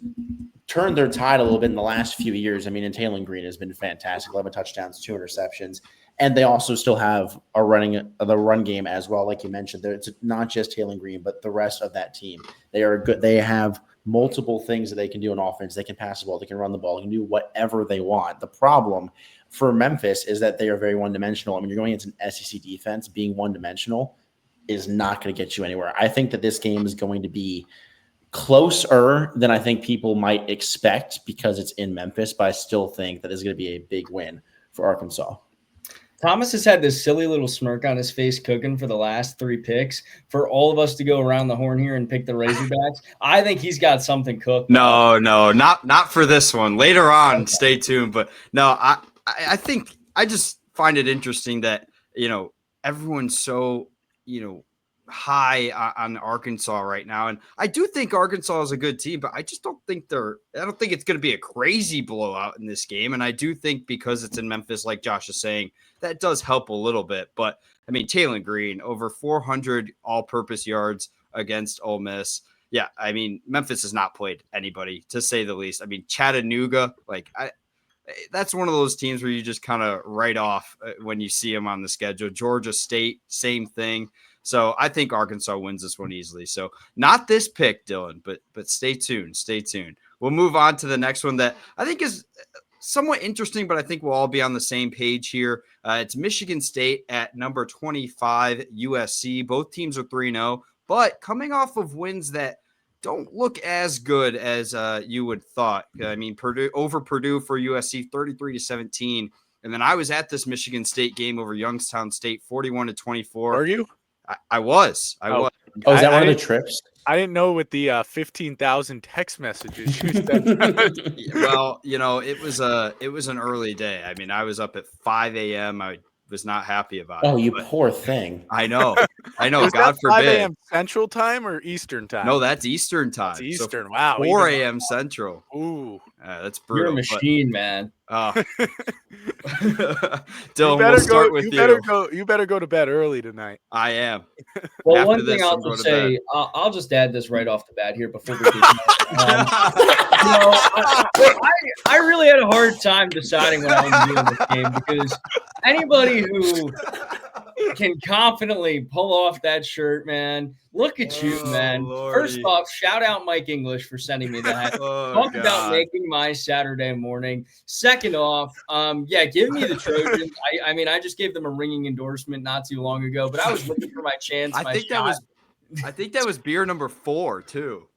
their tide a little bit in the last few years. I mean, and Taylor Green has been fantastic. 11 touchdowns, 2 interceptions. And they also still have the run game as well. Like you mentioned, it's not just Taylor Green, but the rest of that team. They are good. They have multiple things that they can do in offense. They can pass the ball. They can run the ball. They can do whatever they want. The problem for Memphis is that they are very one-dimensional. I mean, you're going into an SEC defense. Being one-dimensional is not going to get you anywhere. I think that this game is going to be closer than I think people might expect because it's in Memphis, but I still think that this is going to be a big win for Arkansas. Thomas has had this silly little smirk on his face cooking for the last 3 picks. For all of us to go around the horn here and pick the Razorbacks, I think he's got something cooked. No, not for this one. Later on, stay tuned. But no, I think I just find it interesting that, everyone's so, high on Arkansas right now. And I do think Arkansas is a good team, but I just don't think I don't think it's going to be a crazy blowout in this game. And I do think because it's in Memphis, like Josh is saying, that does help a little bit. But I mean, Taylor Green, over 400 all-purpose yards against Ole Miss. Yeah, I mean, Memphis has not played anybody, to say the least. I mean, Chattanooga, that's one of those teams where you just kind of write off when you see them on the schedule. Georgia State, same thing. So I think Arkansas wins this one easily. So not this pick, Dylan, but stay tuned. Stay tuned. We'll move on to the next one that I think is somewhat interesting, but I think we'll all be on the same page here. It's Michigan State at number 25, USC. Both teams are 3-0, but coming off of wins that don't look as good as you would thought. I mean, Purdue for USC 33-17. And then I was at this Michigan State game over Youngstown State 41-24. Are you? I was. Oh, is that one of the trips? I didn't know with the 15,000 text messages you sent. Well, it was an early day. I mean, I was up at 5 a.m. I was not happy about it. Oh, you poor thing. I know. Was God that 5 forbid. a.m. Central time or Eastern time? No, that's Eastern time. It's Eastern. So wow. 4 a.m. Central. Ooh. That's brutal. You're a machine, man. Dylan, we'll start with you. You better go to bed early tonight. I am. Well, After one thing this, I'll I'm going just to bed. say, I'll just add this right off the bat here before we get I really had a hard time deciding what I was doing in this game because anybody who can confidently pull off that shirt, man, look at you, man. Lordy. First off, shout out Mike English for sending me that. Talk about making my Saturday morning. Second off, give me the Trojans. I mean, I just gave them a ringing endorsement not too long ago, but I was looking for my chance. I think that was beer number 4 too.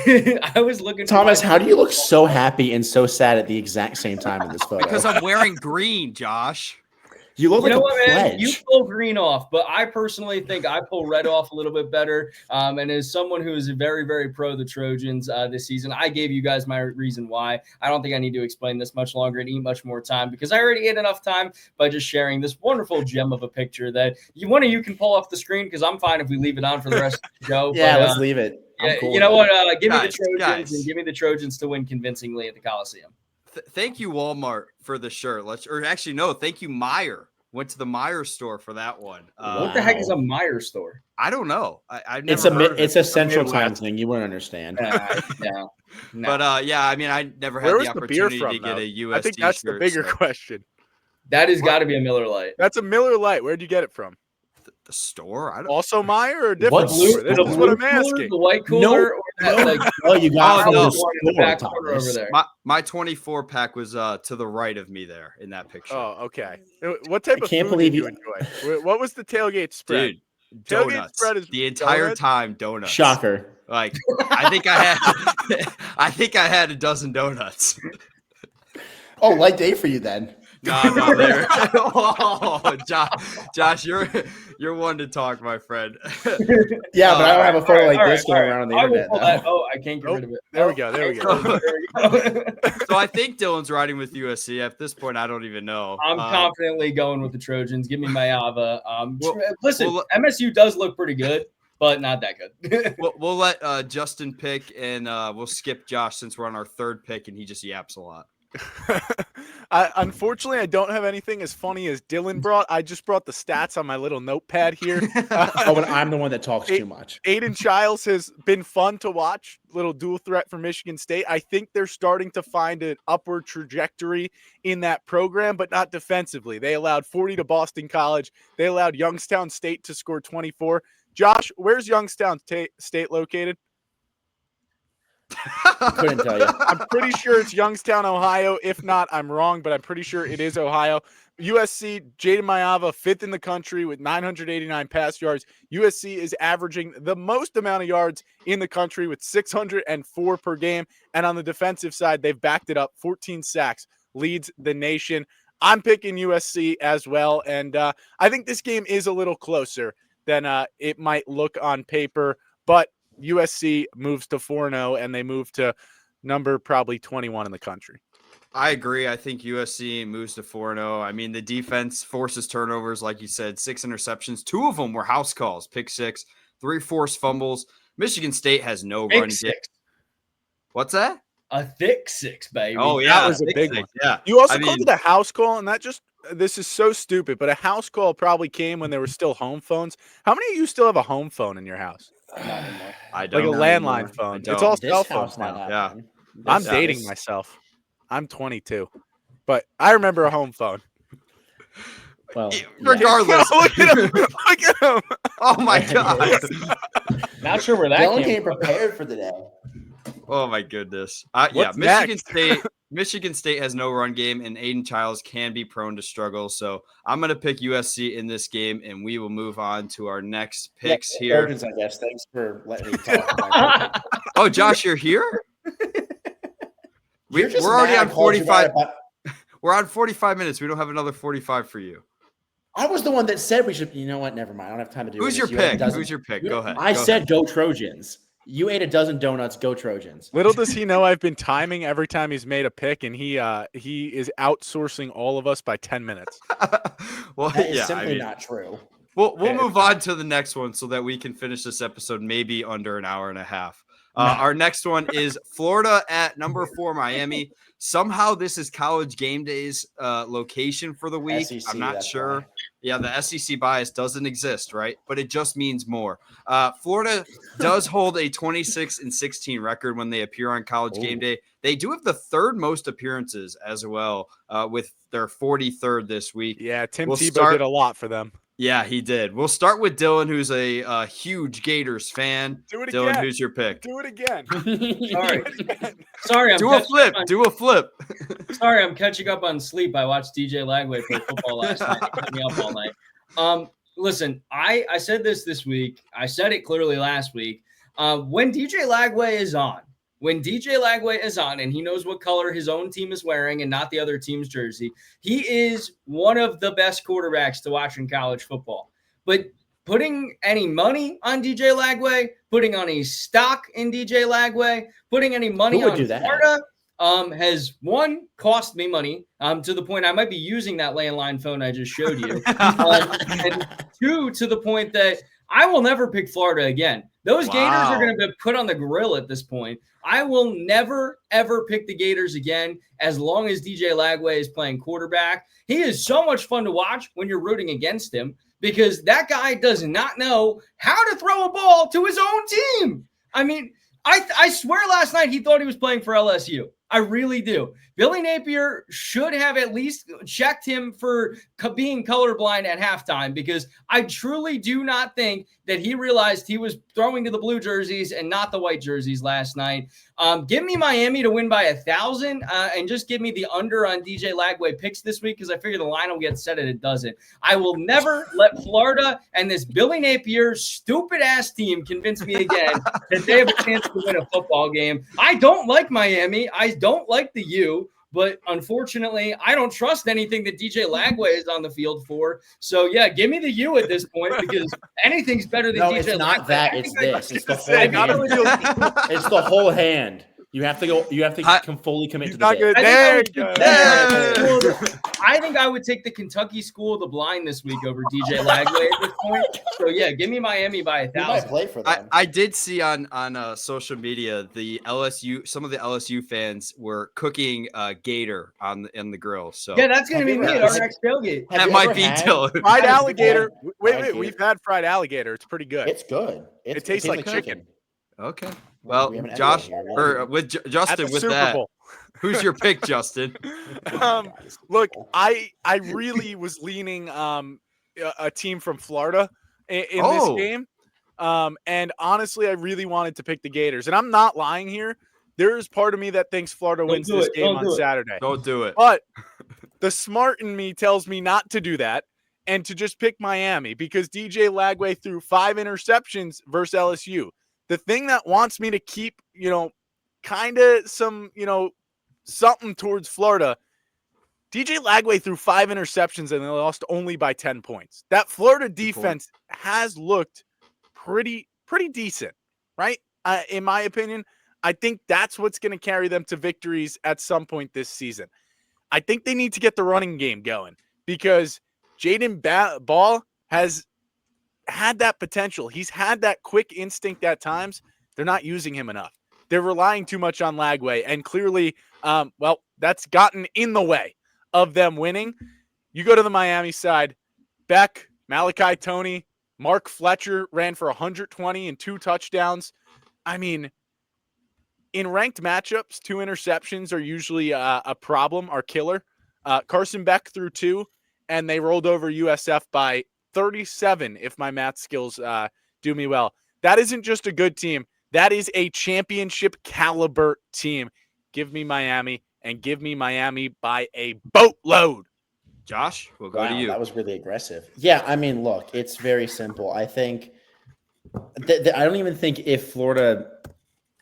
I was looking. Thomas, how do you look so happy and so sad at the exact same time in this photo? Because I'm wearing green, Josh. You look like a pledge. Man? You pull green off, but I personally think I pull red off a little bit better. And as someone who is very, very pro the Trojans this season, I gave you guys my reason why. I don't think I need to explain this much longer and eat much more time because I already had enough time by just sharing this wonderful gem of a picture that one of you can pull off the screen because I'm fine if we leave it on for the rest of the show. Yeah, let's leave it. Yeah, cool you know what? Give me the Trojans guys. and give me the Trojans to win convincingly at the Coliseum. Thank you, Walmart, for the shirt. Thank you, Meijer. Went to the Meijer store for that one. What the heck is a Meijer store? I don't know. I've never heard of it. It's a Central Time thing. You wouldn't understand. No. But I mean, I never had the opportunity to get a USD. I think that's the bigger question. That has got to be a Miller Lite. That's a Miller Lite. Where'd you get it from? The store? I don't. Also Meijer or a different What store? This is what I'm asking. The white cooler? Or that, you got the store, in the back corner over there. My 24 pack was to the right of me there in that picture. Oh, okay. What type of can't food believe did you enjoy? What was the tailgate spread? Dude, Tailgate donuts. spread is the entire donuts? time donuts. Shocker. Like I think I had a dozen donuts. Oh, light day for you then. No, there. Oh, Josh, you're one to talk, my friend. Yeah, but I don't have a photo like this going right. around on the I will internet. pull that. Oh, I can't get rid of it. There we go. There we go. So I think Dylan's riding with USC. At this point, I don't even know. I'm confidently going with the Trojans. Give me my Ava. Listen, well, MSU does look pretty good, but not that good. we'll let Justin pick, and we'll skip Josh since we're on our third pick, and he just yaps a lot. Unfortunately, I don't have anything as funny as Dylan brought. I just brought the stats on my little notepad here. But I'm the one that talks too much. Aiden Childs has been fun to watch. Little dual threat for Michigan State. I think they're starting to find an upward trajectory in that program, but not defensively. They allowed 40 to Boston College. They allowed Youngstown State to score 24. Josh, where's Youngstown State located? Couldn't tell you. I'm pretty sure it's Youngstown, Ohio. If not, I'm wrong, but I'm pretty sure it is Ohio. USC, Jaden Mayava, 5th in the country with 989 pass yards. USC is averaging the most amount of yards in the country with 604 per game. And on the defensive side, they've backed it up. 14 sacks, leads the nation. I'm picking USC as well. And I think this game is a little closer than it might look on paper. But USC moves to 4-0, and they move to number probably 21 in the country. I agree. I think USC moves to 4-0. I mean, the defense forces turnovers, like you said, 6 interceptions. 2 of them were house calls, pick 6. 3 forced fumbles. Michigan State has no Big run game. six. What's that? A thick six, baby. Oh, yeah. That was a big big six, one. Yeah. You also I called mean- it a house call, and this is so stupid, but a house call probably came when there were still home phones. How many of you still have a home phone in your house? Not anymore. I Like a don't. landline I phone. It's don't. all This cell house phones not now. happening. I'm This- dating this- myself. I'm 22, but I remember a home phone. Well, yeah. Regardless. Look at him. Look at him. Oh, my God. Not sure where that Dylan came came from. prepared for the day. Oh, my goodness. What's Michigan State has no run game, and Aiden Childs can be prone to struggle. So I'm going to pick USC in this game, and we will move on to our next picks here. Trojans, I guess. Thanks for letting me talk. Oh, Josh, you're here? You're just we're already mad on I called you 45. about- We're on 45 minutes. We don't have another 45 for you. I was the one that said we should. You know what? Never mind. I don't have time to do it. Who's your pick? Who's your pick? Go ahead. I Go said ahead. go Trojans. You ate a dozen donuts. Go Trojans. Little does he know I've been timing every time he's made a pick, and he is outsourcing all of us by 10 minutes. Well, That is yeah, simply not true. We'll move on to the next one so that we can finish this episode maybe under an hour and a half. Our next one is Florida at number 4, Miami. Somehow this is College Game Day's location for the week. SEC, I'm not that's sure. why. Yeah, the SEC bias doesn't exist, right? But it just means more. Florida does hold a 26-16 record when they appear on College Game Day. They do have the 3rd most appearances as well, with their 43rd this week. Yeah, Tim We'll Tebow did a lot for them. Yeah, he did. We'll start with Dylan, who's a huge Gators fan. Do it Dylan, again. who's your pick? Do it again. Sorry, I'm Do a catching flip. up on- Do a flip. Sorry, I'm catching up on sleep. I watched DJ Lagway play football last night. It kept me up all night. Listen, I said this week. I said it clearly last week. When DJ Lagway is on, and he knows what color his own team is wearing and not the other team's jersey, he is one of the best quarterbacks to watch in college football. But putting any money on DJ Lagway, putting on any stock in DJ Lagway, putting any money Who would on do that? Florida has one cost me money to the point I might be using that landline phone I just showed you, and 2 to the point that I will never pick Florida again. Those Gators are going to be put on the grill at this point. I will never, ever pick the Gators again as long as DJ Lagway is playing quarterback. He is so much fun to watch when you're rooting against him because that guy does not know how to throw a ball to his own team. I mean, I swear last night he thought he was playing for LSU. I really do. Billy Napier should have at least checked him for being colorblind at halftime because I truly do not think that he realized he was throwing to the blue jerseys and not the white jerseys last night. Give me Miami to win by 1,000 and just give me the under on DJ Lagway picks this week because I figure the line will get set and it doesn't. I will never let Florida and this Billy Napier stupid ass team convince me again that they have a chance to win a football game. I don't like Miami. I don't like the U. But unfortunately, I don't trust anything that DJ Lagway is on the field for. So, yeah, give me the U at this point because anything's better than No, DJ it's not Lagway. that. It's this. It's the whole say, not hand. only It's the whole hand. You have to go. You have to fully commit He's to not the good. bit. There you go. I think I would take the Kentucky School of the Blind this week over DJ Lagway at this point. So, yeah, give me Miami by He might 1,000. play for them. I did see on social media some of the LSU fans were cooking gator in the grill. So Yeah, that's going to be me at our Have next tailgate. Have that you might ever be had- Dylan. Fried Have you alligator. had Wait, fried we've had fried alligator. It's pretty good. It's good. It tastes like chicken. Okay. Well, We have an Josh editor here. or with At Justin the with Super that. Bowl. Who's your pick, Justin? Look, I really was leaning a team from Florida in this game. And honestly, I really wanted to pick the Gators. And I'm not lying here. There is part of me that thinks Florida wins this game on Saturday. Don't do it. But the smart in me tells me not to do that and to just pick Miami because DJ Lagway threw 5 interceptions versus LSU. The thing that wants me to keep, kind of some, something towards Florida, DJ Lagway threw 5 interceptions and they lost only by 10 points. That Florida defense has looked pretty decent, right? In my opinion, I think that's what's going to carry them to victories at some point this season. I think they need to get the running game going because Jaden Ball has had that potential. He's had that quick instinct at times. They're not using him enough. They're relying too much on Lagway, and clearly, that's gotten in the way of them winning. You go to the Miami side, Beck, Malachi Toney, Mark Fletcher ran for 120 and 2 touchdowns. I mean, in ranked matchups, 2 interceptions are usually a problem, are killer. Carson Beck threw 2, and they rolled over USF by 37, if my math skills do me well. That isn't just a good team. That is a championship caliber team. Give me Miami, and give me Miami by a boatload. Josh, we'll go to you. That was really aggressive. Yeah, I mean, look, it's very simple. I think I don't even think if Florida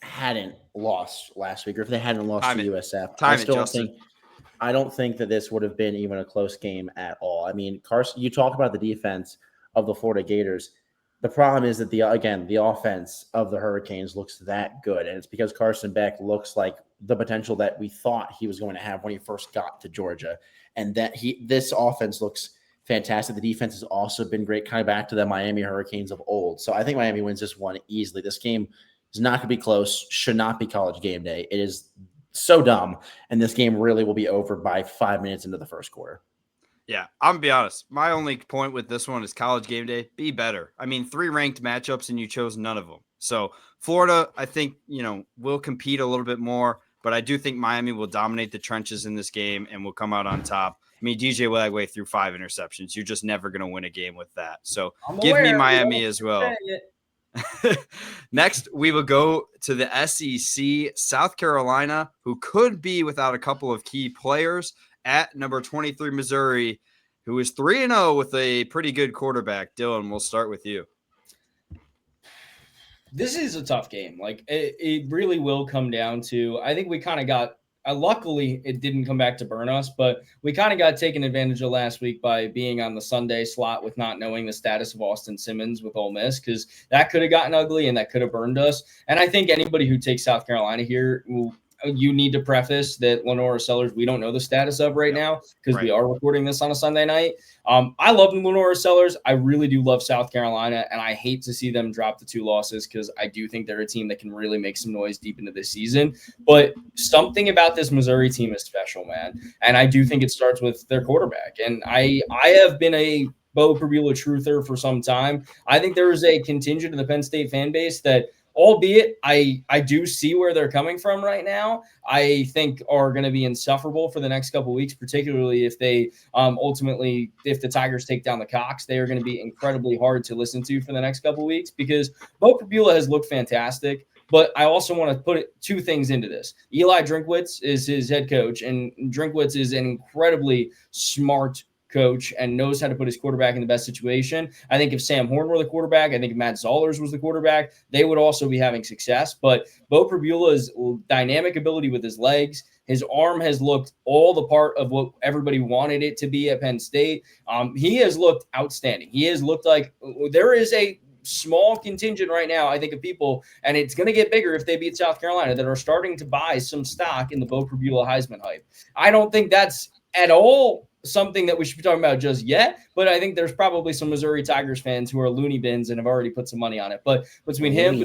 hadn't lost last week, or if they hadn't lost to USF, I don't think that this would have been even a close game at all. I mean, Carson, you talk about the defense of the Florida Gators. The problem is that the offense of the Hurricanes looks that good, and it's because Carson Beck looks like the potential that we thought he was going to have when he first got to Georgia, and that this offense looks fantastic. The defense has also been great, kind of back to the Miami Hurricanes of old. So I think Miami wins this one easily. This game is not going to be close, should not be College game day. It is so dumb, and this game really will be over by 5 minutes into the first quarter. Yeah, I'm going to be honest. My only point with this one is College game day, be better. I mean, 3 ranked matchups, and you chose none of them. So Florida, I think, will compete a little bit more, but I do think Miami will dominate the trenches in this game and will come out on top. I mean, DJ Lagway threw 5 interceptions. You're just never going to win a game with that. So give me Miami as well. Next, we will go to the SEC, South Carolina, who could be without a couple of key players, at number 23, Missouri, who is 3-0 with a pretty good quarterback. Dylan, we'll start with you. This is a tough game. Like, it really will come down to, I think we kind of got, luckily it didn't come back to burn us, but we kind of got taken advantage of last week by being on the Sunday slot with not knowing the status of Austin Simmons with Ole Miss, because that could have gotten ugly and that could have burned us. And I think anybody who takes South Carolina here you need to preface that Lenora Sellers, we don't know the status of right now, because we are recording this on a Sunday night. I love Lenora Sellers. I really do love South Carolina, and I hate to see them drop the 2 losses, because I do think they're a team that can really make some noise deep into this season. But something about this Missouri team is special, man. And I do think it starts with their quarterback. And I have been a Bo Pribula truther for some time. I think there is a contingent of the Penn State fan base that, albeit I do see where they're coming from right now, I think are going to be insufferable for the next couple of weeks, particularly if they ultimately, if the Tigers take down the Cox, they are going to be incredibly hard to listen to for the next couple of weeks, because Bo Pribula has looked fantastic. But I also want to put 2 things into this. Eli Drinkwitz is his head coach, and Drinkwitz is an incredibly smart coach and knows how to put his quarterback in the best situation. I think if Sam Horn were the quarterback, I think if Matt Zollers was the quarterback, they would also be having success. But Bo Pribula's dynamic ability with his legs, his arm has looked all the part of what everybody wanted it to be at Penn State. He has looked outstanding. He has looked like there is a small contingent right now, I think, of people, and it's going to get bigger if they beat South Carolina, that are starting to buy some stock in the Bo Pribula Heisman hype. I don't think that's at all something that we should be talking about just yet, but I think there's probably some Missouri Tigers fans who are loony bins and have already put some money on it. But between him,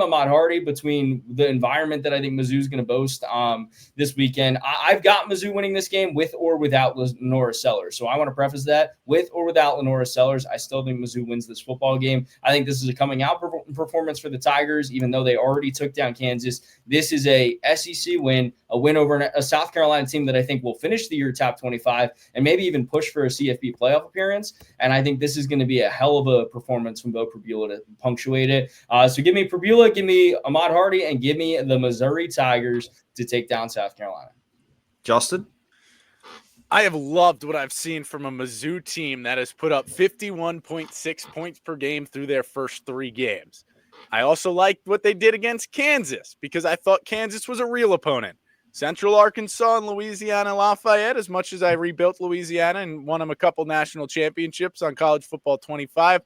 Ahmad Hardy, between the environment that I think Mizzou's going to boast this weekend, I've got Mizzou winning this game with or without Lenora Sellers. So I want to preface that, with or without Lenora Sellers, I still think Mizzou wins this football game. I think this is a coming out performance for the Tigers, even though they already took down Kansas. This is a SEC win, a win over a South Carolina team that I think will finish the year top 25 and maybe even push for a CFP playoff appearance. And I think this is going to be a hell of a performance from Bo Pribula to punctuate it. So give me Pribula, give me Ahmad Hardy, and give me the Missouri Tigers to take down South Carolina. Justin? I have loved what I've seen from a Mizzou team that has put up 51.6 points per game through their first 3 games. I also liked what they did against Kansas, because I thought Kansas was a real opponent. Central Arkansas and Louisiana Lafayette, as much as I rebuilt Louisiana and won them a couple national championships on College Football 25,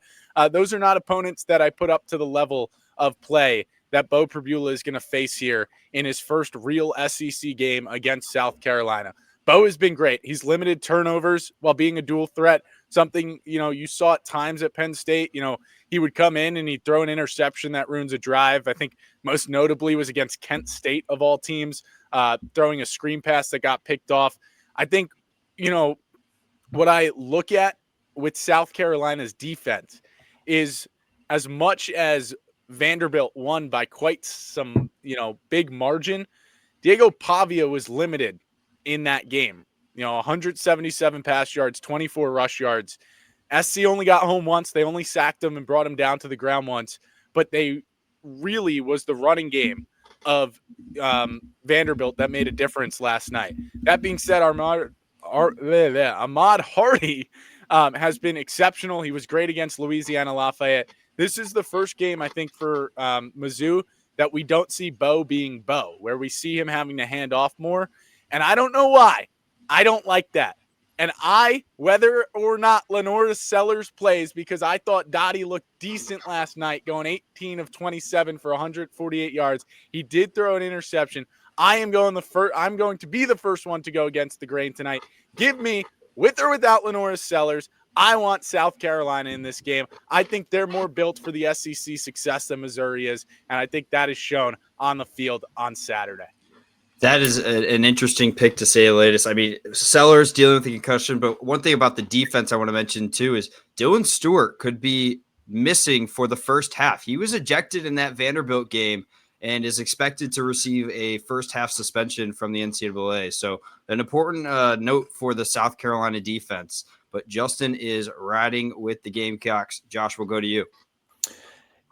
those are not opponents that I put up to the level of play that Bo Pribula is going to face here in his first real SEC game against South Carolina. Bo has been great. He's limited turnovers while being a dual threat. something, you saw at times at Penn State. He would come in and he'd throw an interception that ruins a drive. I think most notably was against Kent State of all teams, throwing a screen pass that got picked off. I think, what I look at with South Carolina's defense is, as much as Vanderbilt won by quite some, big margin, Diego Pavia was limited in that game. 177 pass yards, 24 rush yards. SC only got home once. They only sacked him and brought him down to the ground once. But they really was the running game of Vanderbilt that made a difference last night. That being said, Ahmad Hardy has been exceptional. He was great against Louisiana Lafayette. This is the first game, I think, for Mizzou that we don't see Bo being Bo, where we see him having to hand off more. And I don't know why. I don't like that. And whether or not Lenora Sellers plays, because I thought Dottie looked decent last night, going 18 of 27 for 148 yards. He did throw an interception. I'm going to be the first one to go against the grain tonight. Give me, with or without Lenora Sellers, I want South Carolina in this game. I think they're more built for the SEC success than Missouri is, and I think that is shown on the field on Saturday. That is an interesting pick, to say the latest. I mean, Sellers dealing with the concussion, but one thing about the defense I want to mention too is Dylan Stewart could be missing for the first half. He was ejected in that Vanderbilt game and is expected to receive a first half suspension from the NCAA. So an important note for the South Carolina defense. But Justin is riding with the Gamecocks. Josh, we'll go to you.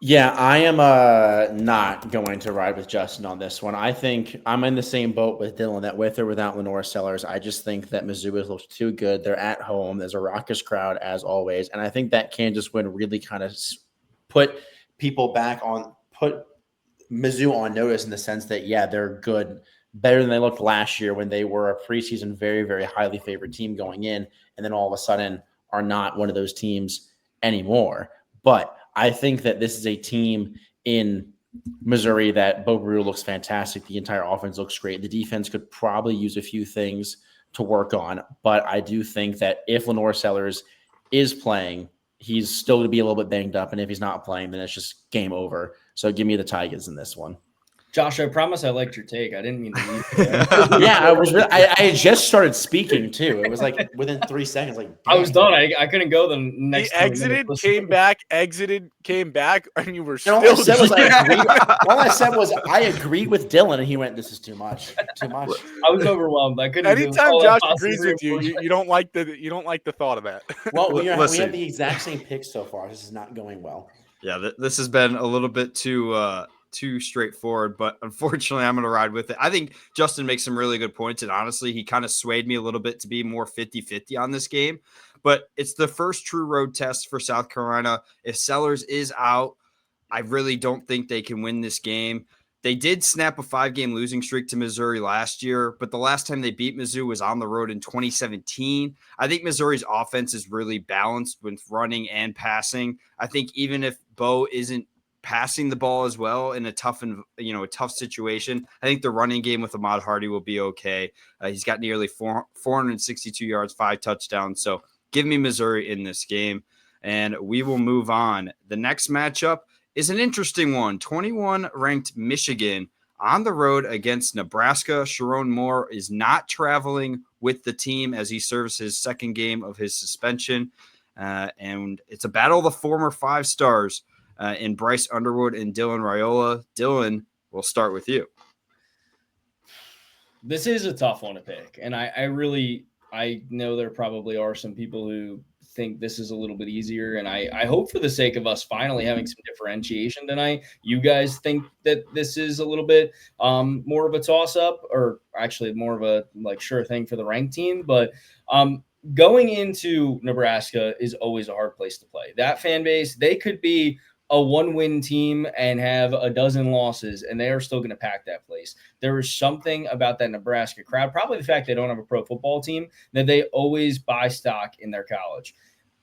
Yeah, I am not going to ride with Justin on this one. I think I'm in the same boat with Dylan, that with or without Lenora Sellers, I just think that Mizzou has looked too good. They're at home. There's a raucous crowd as always. And I think that Kansas win really kind of put Mizzou on notice in the sense that, yeah, they're good, better than they looked last year when they were a preseason very, very highly favored team going in, and then all of a sudden are not one of those teams anymore. But I think that this is a team in Missouri that Bo Brew looks fantastic. The entire offense looks great. The defense could probably use a few things to work on, but I do think that if Lenora Sellers is playing, he's still going to be a little bit banged up, and if he's not playing, then it's just game over. So give me the Tigers in this one. Josh, I promise I liked your take. I didn't mean to leave. Yeah, I had just started speaking too. It was like within 3 seconds. Like I was done. I couldn't go the next. He exited, came back, and you were still. All I said was I agreed with Dylan, and he went, "This is too much. Too much." I was overwhelmed. I couldn't. Anytime Josh agrees with you, you don't like the thought of that. Well, we have the exact same picks so far. This is not going well. Yeah, this has been a little bit too straightforward, but unfortunately I'm going to ride with it. I think Justin makes some really good points, and honestly, he kind of swayed me a little bit to be more 50-50 on this game, but it's the first true road test for South Carolina. If Sellers is out, I really don't think they can win this game. They did snap a 5-game losing streak to Missouri last year, but the last time they beat Mizzou was on the road in 2017. I think Missouri's offense is really balanced with running and passing. I think even if Bo isn't passing the ball as well in a tough situation, I think the running game with Ahmad Hardy will be okay. He's got nearly 462 yards, 5 touchdowns. So give me Missouri in this game, and we will move on. The next matchup is an interesting one. 21 ranked Michigan on the road against Nebraska. Sharon Moore is not traveling with the team as he serves his second game of his suspension. And it's a battle of the former 5 stars in Bryce Underwood and Dylan Raiola. Dylan, we'll start with you. This is a tough one to pick. And I know there probably are some people who think this is a little bit easier. And I hope for the sake of us finally having some differentiation tonight, you guys think that this is a little bit more of a toss up, or actually more of a sure thing for the ranked team. But going into Nebraska is always a hard place to play. That fan base, they could be a 1-win team and have a dozen losses, and they are still going to pack that place. There is something about that Nebraska crowd, probably the fact they don't have a pro football team, that they always buy stock in their college.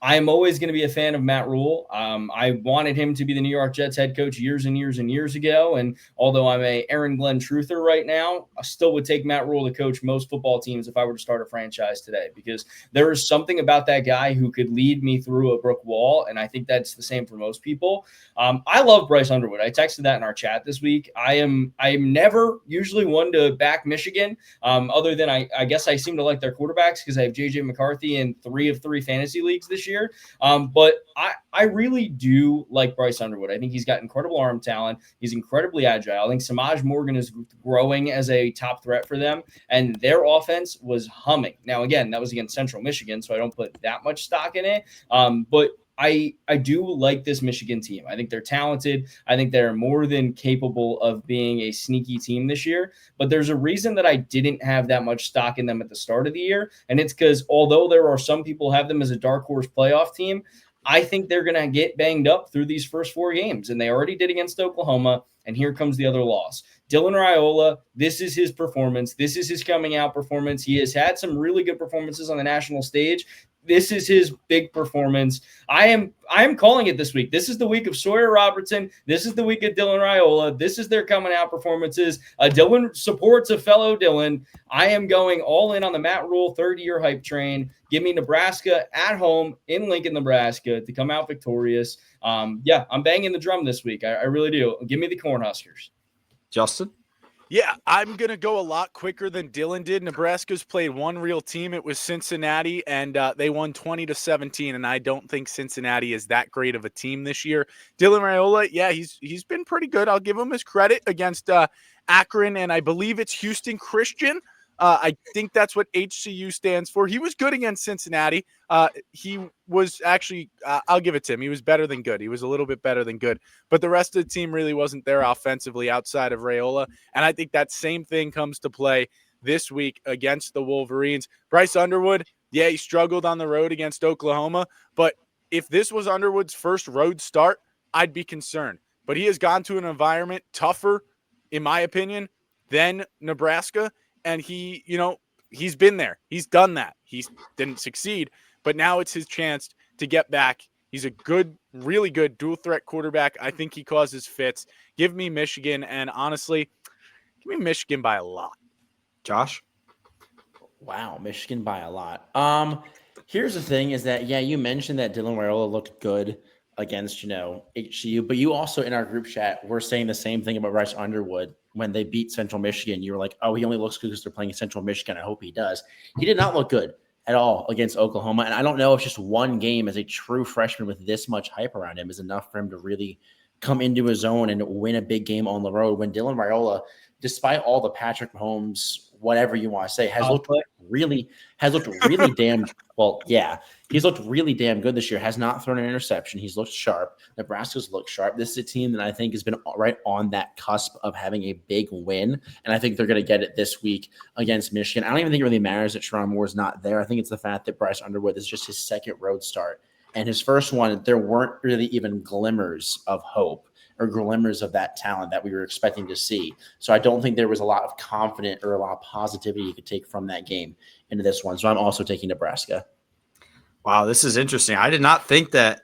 I am always going to be a fan of Matt Rule. I wanted him to be the New York Jets head coach years and years and years ago. And although I'm a Aaron Glenn truther right now, I still would take Matt Rule to coach most football teams if I were to start a franchise today, because there is something about that guy who could lead me through a brick wall. And I think that's the same for most people. I love Bryce Underwood. I texted that in our chat this week. I am never usually one to back Michigan, other than I guess I seem to like their quarterbacks because I have JJ McCarthy in 3 of 3 fantasy leagues this year. But I really do like Bryce Underwood. I think he's got incredible arm talent. He's incredibly agile. I think Samaj Morgan is growing as a top threat for them, and their offense was humming. Now, again, that was against Central Michigan, so I don't put that much stock in it. But I do like this Michigan team. I think they're talented. I think they're more than capable of being a sneaky team this year. But there's a reason that I didn't have that much stock in them at the start of the year. And it's because although there are some people who have them as a dark horse playoff team, I think they're going to get banged up through these first 4 games. And they already did against Oklahoma. And here comes the other loss. Dylan Raiola, this is his performance. This is his coming out performance. He has had some really good performances on the national stage. This is his big performance. I am calling it this week. This is the week of Sawyer Robertson. This is the week of Dylan Raiola. This is their coming out performances. Dylan supports a fellow Dylan. I am going all in on the Matt Rule third-year hype train. Give me Nebraska at home in Lincoln, Nebraska to come out victorious. I'm banging the drum this week. I really do. Give me the Cornhuskers. Justin? Yeah, I'm going to go a lot quicker than Dylan did. Nebraska's played one real team. It was Cincinnati, and they won 20-17, and I don't think Cincinnati is that great of a team this year. Dylan Raiola, yeah, he's been pretty good. I'll give him his credit against Akron, and I believe it's Houston Christian. I think that's what HCU stands for. He was good against Cincinnati. He was actually, I'll give it to him. He was better than good. He was a little bit better than good. But the rest of the team really wasn't there offensively outside of Raiola. And I think that same thing comes to play this week against the Wolverines. Bryce Underwood, yeah, he struggled on the road against Oklahoma. But if this was Underwood's first road start, I'd be concerned. But he has gone to an environment tougher, in my opinion, than Nebraska. And he's been there. He's done that. He didn't succeed, but now it's his chance to get back. He's a good, really good dual threat quarterback. I think he causes fits. Give me Michigan, and honestly, give me Michigan by a lot. Josh? Wow, Michigan by a lot. Here's the thing is that, yeah, you mentioned that Dylan Raiola looked good against, HCU, but you also in our group chat were saying the same thing about Bryce Underwood when they beat Central Michigan. You were like, oh, he only looks good because they're playing Central Michigan. I hope he does. He did not look good at all against Oklahoma. And I don't know if just one game as a true freshman with this much hype around him is enough for him to really come into his own and win a big game on the road when Dylan Raiola, despite all the Patrick Mahomes, whatever you want to say, has looked really damn well. Yeah, he's looked really damn good this year. Has not thrown an interception. He's looked sharp. Nebraska's looked sharp. This is a team that I think has been right on that cusp of having a big win, and I think they're going to get it this week against Michigan. I don't even think it really matters that Sharon Moore's not there. I think it's the fact that Bryce Underwood is just his second road start, and his first one, there weren't really even glimmers of hope or glimmers of that talent that we were expecting to see. So I don't think there was a lot of confidence or a lot of positivity you could take from that game into this one. So I'm also taking Nebraska. Wow, this is interesting. I did not think that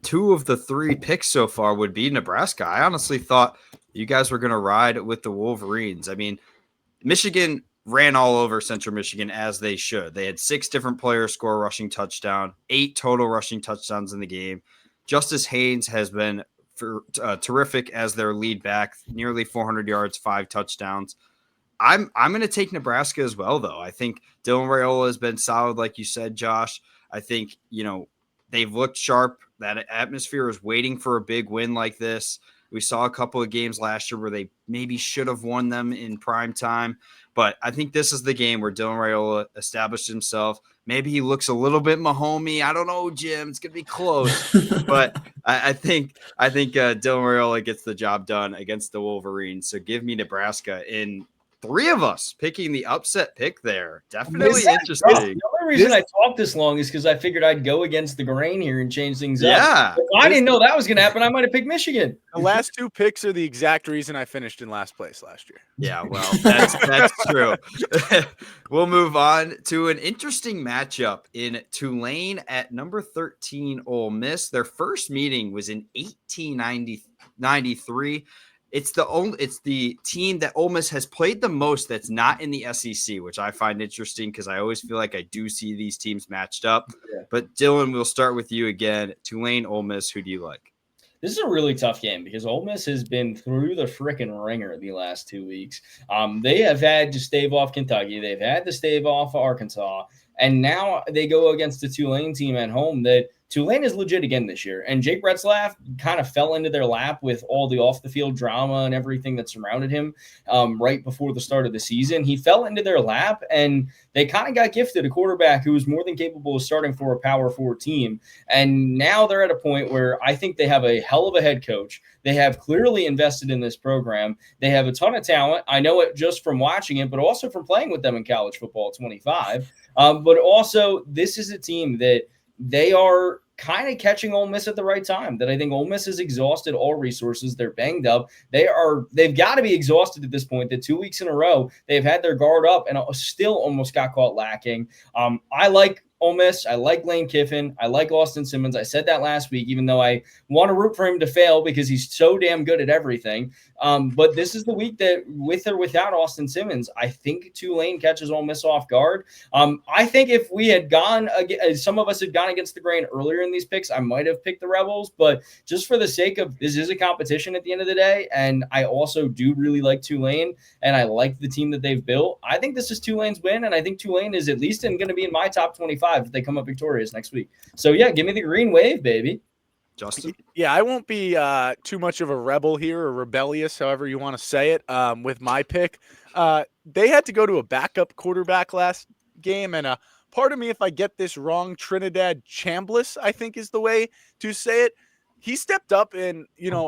2 of the 3 picks so far would be Nebraska. I honestly thought you guys were going to ride with the Wolverines. I mean, Michigan ran all over Central Michigan as they should. They had 6 different players score a rushing touchdown, 8 total rushing touchdowns in the game. Justice Haynes has been terrific as their lead back, nearly 400 yards, 5 touchdowns. I'm going to take Nebraska as well, though. I think Dylan Raiola has been solid, like you said, Josh. I think, they've looked sharp. That atmosphere is waiting for a big win like this. We saw a couple of games last year where they maybe should have won them in prime time. But I think this is the game where Dylan Raiola established himself. Maybe he looks a little bit Mahomey. I don't know, Jim. It's going to be close. But I think Dylan Raiola gets the job done against the Wolverines. So give me Nebraska in 3 of us picking the upset pick there. Definitely interesting. The only reason I talked this long is because I figured I'd go against the grain here and change things up. Yeah. If I didn't know that was going to happen, I might have picked Michigan. The last 2 picks are the exact reason I finished in last place last year. Yeah, well, that's true. We'll move on to an interesting matchup in Tulane at number 13 Ole Miss. Their first meeting was in 1893. It's the team that Ole Miss has played the most that's not in the SEC, which I find interesting because I always feel like I do see these teams matched up. Yeah. But Dylan, we'll start with you again. Tulane, Ole Miss, who do you like? This is a really tough game because Ole Miss has been through the freaking ringer the last 2 weeks. They have had to stave off Kentucky. They've had to stave off Arkansas. And now they go against the Tulane team at home that Tulane is legit again this year. And Jake Retzlaff kind of fell into their lap with all the off-the-field drama and everything that surrounded him right before the start of the season. He fell into their lap, and they kind of got gifted a quarterback who was more than capable of starting for a Power 4 team. And now they're at a point where I think they have a hell of a head coach. They have clearly invested in this program. They have a ton of talent. I know it just from watching it, but also from playing with them in college football at 25. But also, this is a team that they are kind of catching Ole Miss at the right time. That I think Ole Miss has exhausted all resources. They're banged up. They've got to be exhausted at this point. That 2 weeks in a row, they've had their guard up and still almost got caught lacking. I like Ole Miss. I like Lane Kiffin. I like Austin Simmons. I said that last week, even though I want to root for him to fail because he's so damn good at everything. But this is the week that, with or without Austin Simmons, I think Tulane catches Ole Miss off guard. I think if we had gone, some of us had gone against the grain earlier in these picks, I might have picked the Rebels. But just for the sake of this is a competition at the end of the day, and I also do really like Tulane, and I like the team that they've built. I think this is Tulane's win, and I think Tulane is at least going to be in my top 25 if they come up victorious next week. So, yeah, give me the green wave, baby. Justin? Yeah, I won't be too much of a rebel here or rebellious, however you want to say it, with my pick. They had to go to a backup quarterback last game, and part of me, if I get this wrong, Trinidad Chambliss, I think is the way to say it. He stepped up, and,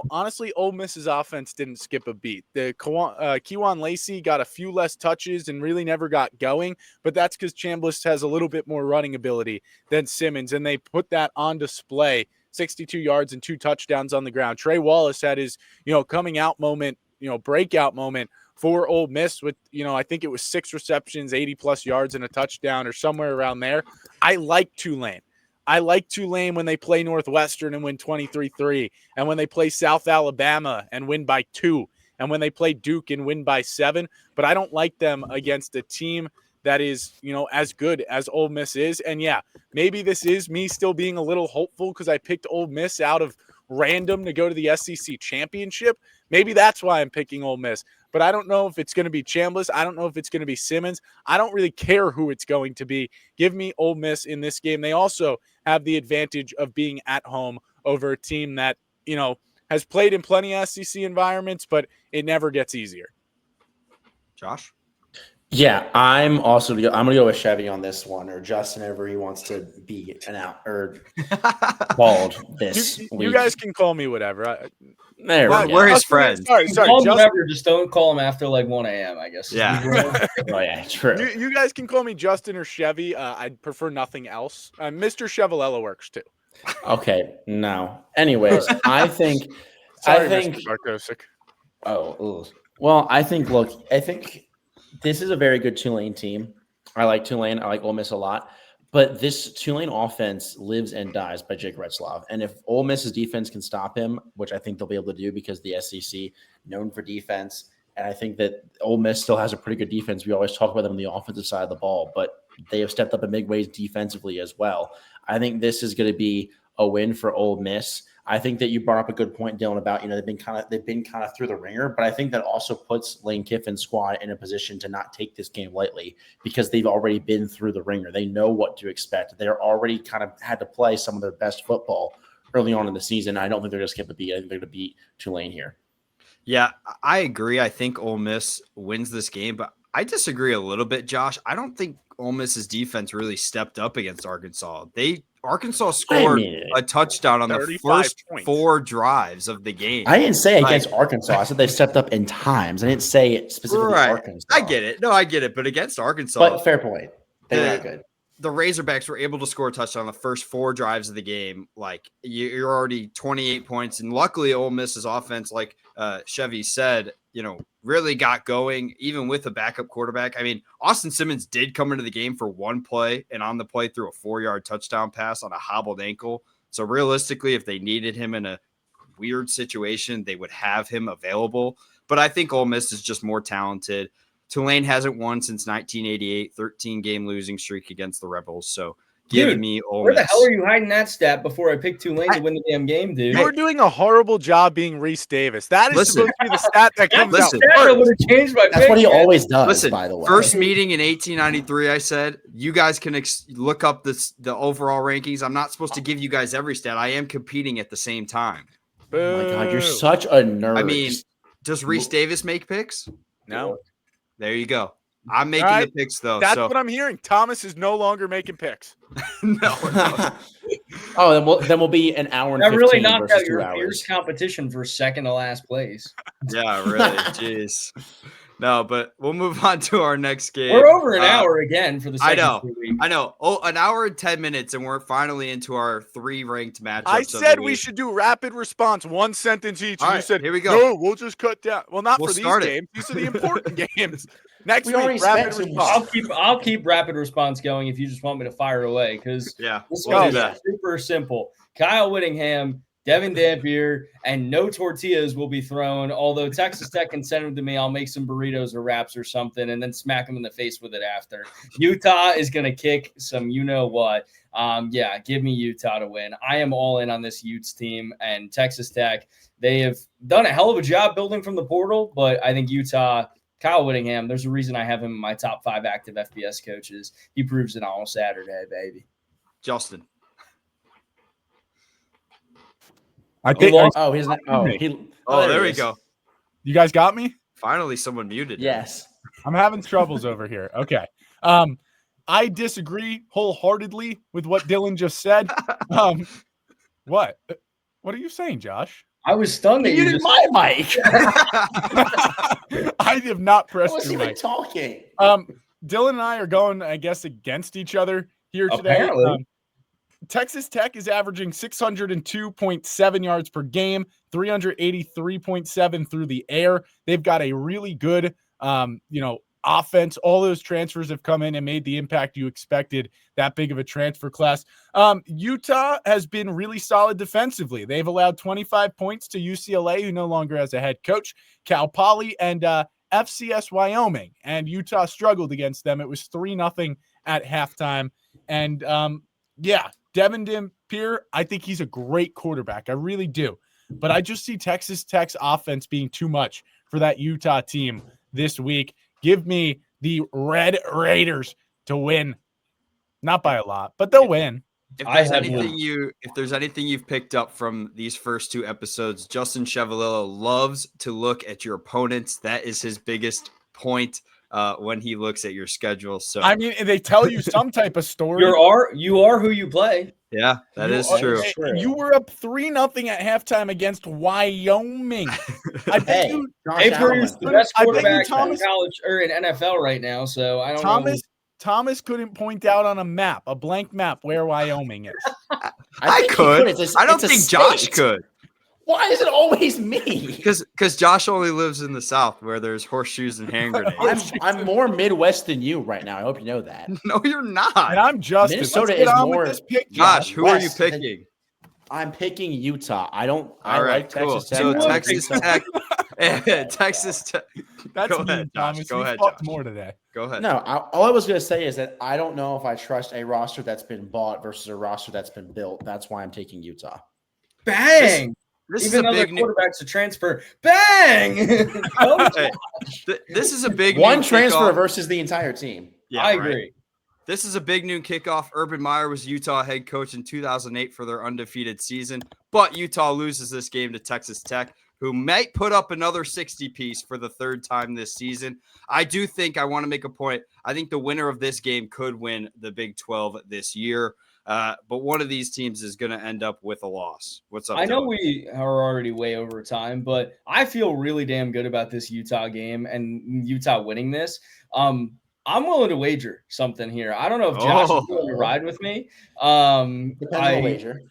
honestly, Ole Miss's offense didn't skip a beat. The Kewan Lacey got a few less touches and really never got going, but that's because Chambliss has a little bit more running ability than Simmons, and they put that on display. 62 yards and 2 touchdowns on the ground. Trey Wallace had his, coming out moment, breakout moment for Ole Miss with, I think it was 6 receptions, 80-plus yards and a touchdown or somewhere around there. I like Tulane. I like Tulane when they play Northwestern and win 23-3, and when they play South Alabama and win by 2, and when they play Duke and win by 7, but I don't like them against a team that is, as good as Ole Miss is. And yeah, maybe this is me still being a little hopeful because I picked Ole Miss out of random to go to the SEC championship. Maybe that's why I'm picking Ole Miss. But I don't know if it's going to be Chambliss. I don't know if it's going to be Simmons. I don't really care who it's going to be. Give me Ole Miss in this game. They also have the advantage of being at home over a team that, has played in plenty of SEC environments, but it never gets easier. Josh? Yeah, I'm gonna go with Chevy on this one, or Justin, whoever he wants to be called this week. You guys can call me whatever. We're his friends. Sorry. Whatever, just don't call him after like 1 a.m., I guess. Yeah. Oh, yeah, true. You guys can call me Justin or Chevy. I'd prefer nothing else. Mr. Chevalella works too. Okay, no. Anyways, I think Mr. Barkosic. Well, I think this is a very good Tulane team. I like Tulane. I like Ole Miss a lot. But this Tulane offense lives and dies by Jake Retzlaff. And if Ole Miss's defense can stop him, which I think they'll be able to do because the SEC known for defense, and I think that Ole Miss still has a pretty good defense. We always talk about them on the offensive side of the ball, but they have stepped up in big ways defensively as well. I think this is going to be a win for Ole Miss. I think that you brought up a good point, Dylan, about, they've been kind of through the ringer, but I think that also puts Lane Kiffin's squad in a position to not take this game lightly because they've already been through the ringer. They know what to expect. They're already kind of had to play some of their best football early on in the season. I don't think they're going to skip a beat. I think they're going to beat Tulane here. Yeah, I agree. I think Ole Miss wins this game, but I disagree a little bit, Josh. I don't think Ole Miss's defense really stepped up against Arkansas. They Arkansas scored a touchdown on the 35 first points. 4 drives of the game. I didn't say against Arkansas. I said they stepped up in times. I didn't say it specifically Arkansas. I get it. No, I get it. But against Arkansas, but fair point. They were not good. The Razorbacks were able to score a touchdown on the first 4 drives of the game. Like you're already 28 points, and luckily Ole Miss's offense, like Chevy said, really got going even with a backup quarterback. I mean, Austin Simmons did come into the game for 1 play, and on the play threw a 4-yard touchdown pass on a hobbled ankle. So realistically, if they needed him in a weird situation, they would have him available. But I think Ole Miss is just more talented. Tulane hasn't won since 1988, 13-game losing streak against the Rebels. So give me Ole Miss. Where the hell are you hiding that stat before I picked Tulane to win the damn game, dude? You're doing a horrible job being Reese Davis. That is supposed to be the stat that comes out first. That's what he always does, Listen, by the way. First meeting in 1893, I said, you guys can look up the overall rankings. I'm not supposed to give you guys every stat. I am competing at the same time. Oh my God, you're such a nerd. I mean, does Reese Davis make picks? No. There you go. I'm making the picks, though. That's what I'm hearing. Thomas is no longer making picks. No. Oh, then we'll be an hour and 15 really knocked out versus 2 your hours. fierce competition for second to last place. Yeah, really. Jeez. No, but we'll move on to our next game. We're over an hour again for the second week. I know. Oh, an hour and 10 minutes, and we're finally into our 3 ranked matchups. I said we should do rapid response, 1 sentence each. And you said, here we go. No, we'll just cut down. Well, not for these games. These are the important games. Next week, rapid response. I'll keep rapid response going if you just want me to fire away, because this one is super simple. Kyle Whittingham, Devin Dampier, and no tortillas will be thrown. Although Texas Tech can send them to me, I'll make some burritos or wraps or something and then smack them in the face with it after. Utah is going to kick some you-know-what. Give me Utah to win. I am all in on this Utes team, and Texas Tech, they have done a hell of a job building from the portal, but I think Utah, Kyle Whittingham, there's a reason I have him in my top 5 active FBS coaches. He proves it on Saturday, baby. Justin. I think. There we go. You guys got me? Finally, someone muted. Yes. I'm having troubles over here. Okay. I disagree wholeheartedly with what Dylan just said. What? What are you saying, Josh? I was stunned that you muted my mic. I have not pressed I wasn't your even mic. talking. Dylan and I are going, I guess, against each other here today. Apparently. Texas Tech is averaging 602.7 yards per game, 383.7 through the air. They've got a really good, offense. All those transfers have come in and made the impact you expected, that big of a transfer class. Utah has been really solid defensively. They've allowed 25 points to UCLA, who no longer has a head coach, Cal Poly, and FCS Wyoming. And Utah struggled against them. It was 3-0 at halftime. And, Devin Dampier, I think he's a great quarterback. I really do. But I just see Texas Tech's offense being too much for that Utah team this week. Give me the Red Raiders to win. Not by a lot, but they'll win. If there's anything you've picked up from these first 2 episodes, Justin Chevalillo loves to look at your opponents. That is his biggest point when he looks at your schedule. So I mean, they tell you some type of story. You are who you play. Yeah, that is true. You were up 3-0 at halftime against Wyoming. I bet they produce the best quarterback in college or in NFL right now. So I don't know. Thomas couldn't point out on a blank map, where Wyoming is. I could. I don't think Josh could. Why is it always me? Because Josh only lives in the South where there's horseshoes and hand grenades. I'm more Midwest than you right now. I hope you know that. No, you're not. And I'm Justin. Minnesota is more. Josh, who are you picking? I'm picking Utah. I like Texas Tech. So Texas Tech. Texas Tech. That's Go ahead, Thomas. Go ahead, Josh. Josh. More today. Go ahead. No, all I was going to say is that I don't know if I trust a roster that's been bought versus a roster that's been built. That's why I'm taking Utah. Bang! Even though their quarterback's a transfer, bang! This is a big one transfer versus the entire team. Yeah, I agree. This is a big noon kickoff. Urban Meyer was Utah head coach in 2008 for their undefeated season, but Utah loses this game to Texas Tech, who might put up another 60-piece for the 3rd time this season. I want to make a point. I think the winner of this game could win the Big 12 this year. But one of these teams is going to end up with a loss. What's up? I know Dylan? we are already way over time, but I feel really damn good about this Utah game and Utah winning this. I'm willing to wager something here. I don't know if Josh is willing to ride with me. Depends on the wager.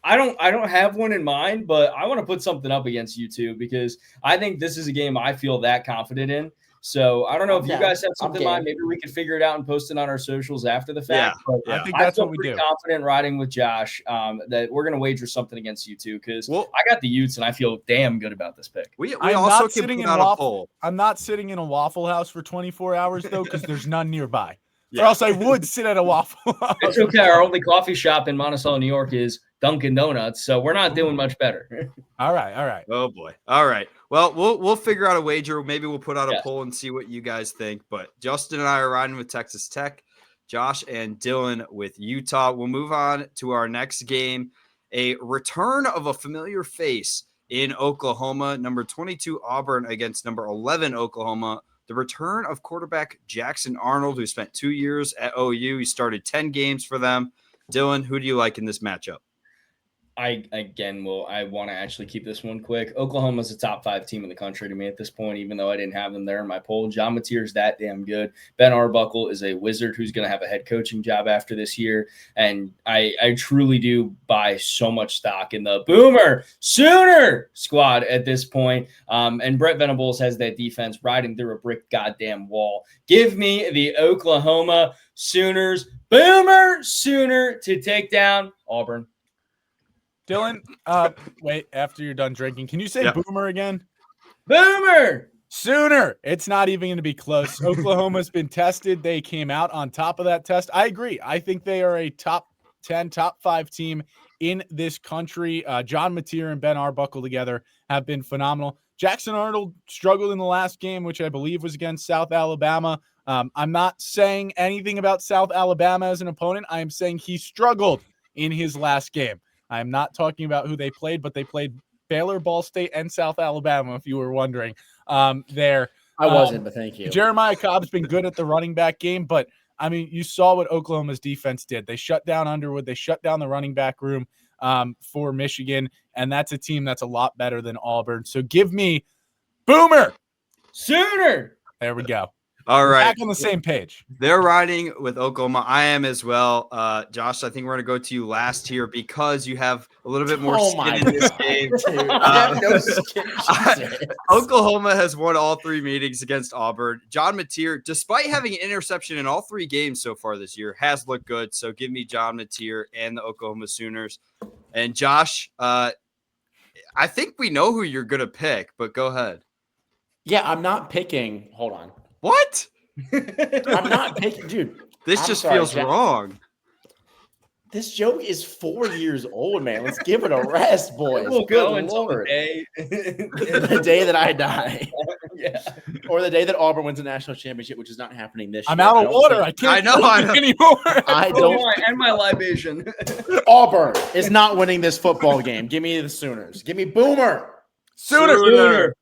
I don't have one in mind, but I want to put something up against you two because I think this is a game I feel that confident in. So I don't know if you guys have something in mind. Maybe we could figure it out and post it on our socials after the fact. Yeah, I think that's what we do. Confident riding with Josh that we're going to wager something against you two because I got the Utes and I feel damn good about this pick. We also can put out a poll. I'm not sitting in a Waffle House for 24 hours though because there's none nearby. Or else I would sit at a Waffle House. It's okay. Our only coffee shop in Monticello, New York is Dunkin' Donuts, so we're not doing much better. All right. Oh boy. All right. Well, we'll figure out a wager. Maybe we'll put out a poll and see what you guys think. But Justin and I are riding with Texas Tech, Josh and Dylan with Utah. We'll move on to our next game. A return of a familiar face in Oklahoma. Number 22 Auburn against number 11 Oklahoma. The return of quarterback Jackson Arnold, who spent 2 years at OU. He started 10 games for them. Dylan, who do you like in this matchup? I want to actually keep this one quick. Oklahoma's a top 5 team in the country to me at this point, even though I didn't have them there in my poll. John Mateer's that damn good. Ben Arbuckle is a wizard who's going to have a head coaching job after this year. And I truly do buy so much stock in the Boomer Sooner squad at this point. And Brett Venables has that defense riding through a brick goddamn wall. Give me the Oklahoma Sooners. Boomer Sooner to take down Auburn. Dylan, wait, after you're done drinking, can you say Boomer again? Boomer! Sooner. It's not even going to be close. Oklahoma's been tested. They came out on top of that test. I agree. I think they are a top 10, top 5 team in this country. John Mateer and Ben Arbuckle together have been phenomenal. Jackson Arnold struggled in the last game, which I believe was against South Alabama. I'm not saying anything about South Alabama as an opponent. I am saying he struggled in his last game. I'm not talking about who they played, but they played Baylor, Ball State, and South Alabama, if you were wondering. I wasn't, but thank you. Jeremiah Cobb's been good at the running back game, but, I mean, you saw what Oklahoma's defense did. They shut down Underwood. They shut down the running back room for Michigan, and that's a team that's a lot better than Auburn. So give me Boomer Sooner. There we go. All right. Back on the same page. They're riding with Oklahoma. I am as well. Josh, I think we're going to go to you last here because you have a little bit more skin in this game. Oklahoma has won all 3 meetings against Auburn. John Mateer, despite having an interception in all 3 games so far this year, has looked good. So give me John Mateer and the Oklahoma Sooners. And Josh, I think we know who you're going to pick, but go ahead. Yeah, I'm not picking. Hold on. What? I'm not picking, dude. This just feels wrong. This joke is 4 years old, man. Let's give it a rest, boys. We'll Good go until Lord. the day that I die. Yeah. Or the day that Auburn wins a national championship, which is not happening this year. I'm out of water. I can't anymore. I don't. And my libation. Auburn is not winning this football game. Give me the Sooners. Give me Boomer. Sooner.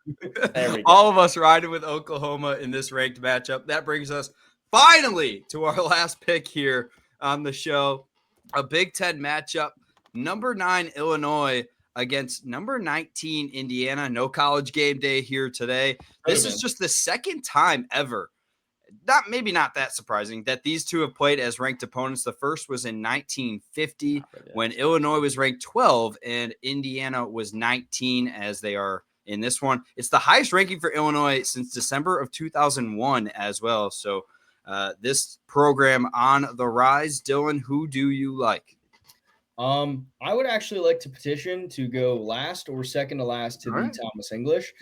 There we go. All of us riding with Oklahoma in this ranked matchup. That brings us finally to our last pick here on the show. A Big Ten matchup. Number 9 Illinois against number 19 Indiana. No college game day here today. This is just the second time ever. Maybe not that surprising that these two have played as ranked opponents. The first was in 1950 when Illinois was ranked 12 and Indiana was 19 as they are in this one. It's the highest ranking for Illinois since December of 2001 as well. So this program on the rise. Dylan, who do you like? I would actually like to petition to go last or second to last to the Thomas English,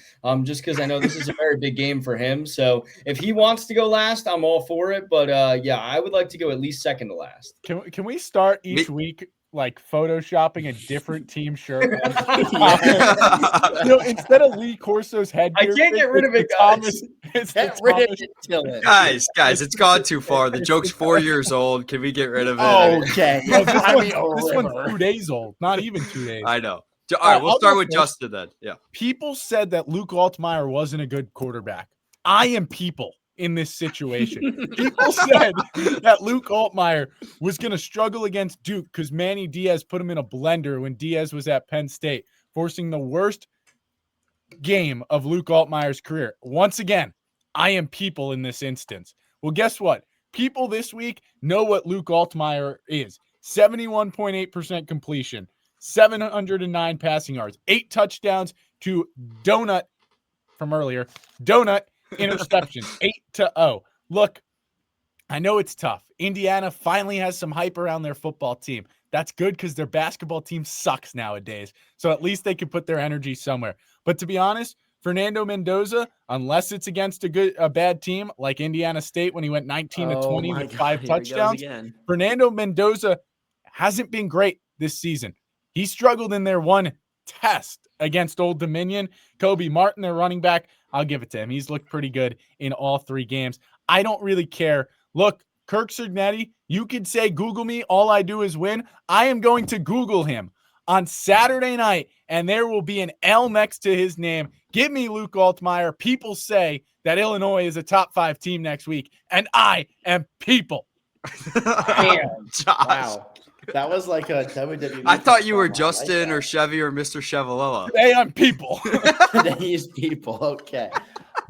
just because I know this is a very big game for him. So if he wants to go last, I'm all for it. But yeah, I would like to go at least second to last. Can we start each week like photoshopping a different team shirt? Instead of Lee Corso's headgear, I can't get rid of it, Thomas. Get rid of it, Dylan. Guys, it's gone too far. The joke's 4 years old. Can we get rid of it? Okay. This one's 2 days old. Not even 2 days. I know. All right, we'll start with Justin then. Yeah. People said that Luke Altmaier wasn't a good quarterback. I am people. in this situation. People said that Luke Altmaier was going to struggle against Duke because Manny Diaz put him in a blender when Diaz was at Penn State, forcing the worst game of Luke Altmaier's career. Once again, I am people in this instance. Well, guess what? People this week know what Luke Altmaier is. 71.8% completion, 709 passing yards, 8 touchdowns to Donut from earlier. Donut interceptions, 8-0. Look, I know it's tough. Indiana finally has some hype around their football team. That's good because their basketball team sucks nowadays. So at least they can put their energy somewhere. But to be honest, Fernando Mendoza, unless it's against a bad team like Indiana State when he went 19-20 with 5 touchdowns, Fernando Mendoza hasn't been great this season. He struggled in their one test against Old Dominion. Kobe Martin, their running back, I'll give it to him. He's looked pretty good in all 3 games. I don't really care. Look, Kirk Cignetti, you could say Google me. All I do is win. I am going to Google him on Saturday night, and there will be an L next to his name. Give me Luke Altmaier. People say that Illinois is a top 5 team next week, and I am people. Damn, Josh. Wow. That was like a WWE. I thought you were Justin or Chevy or Mr. Chevalella. Today I'm people. Today he's people. Okay.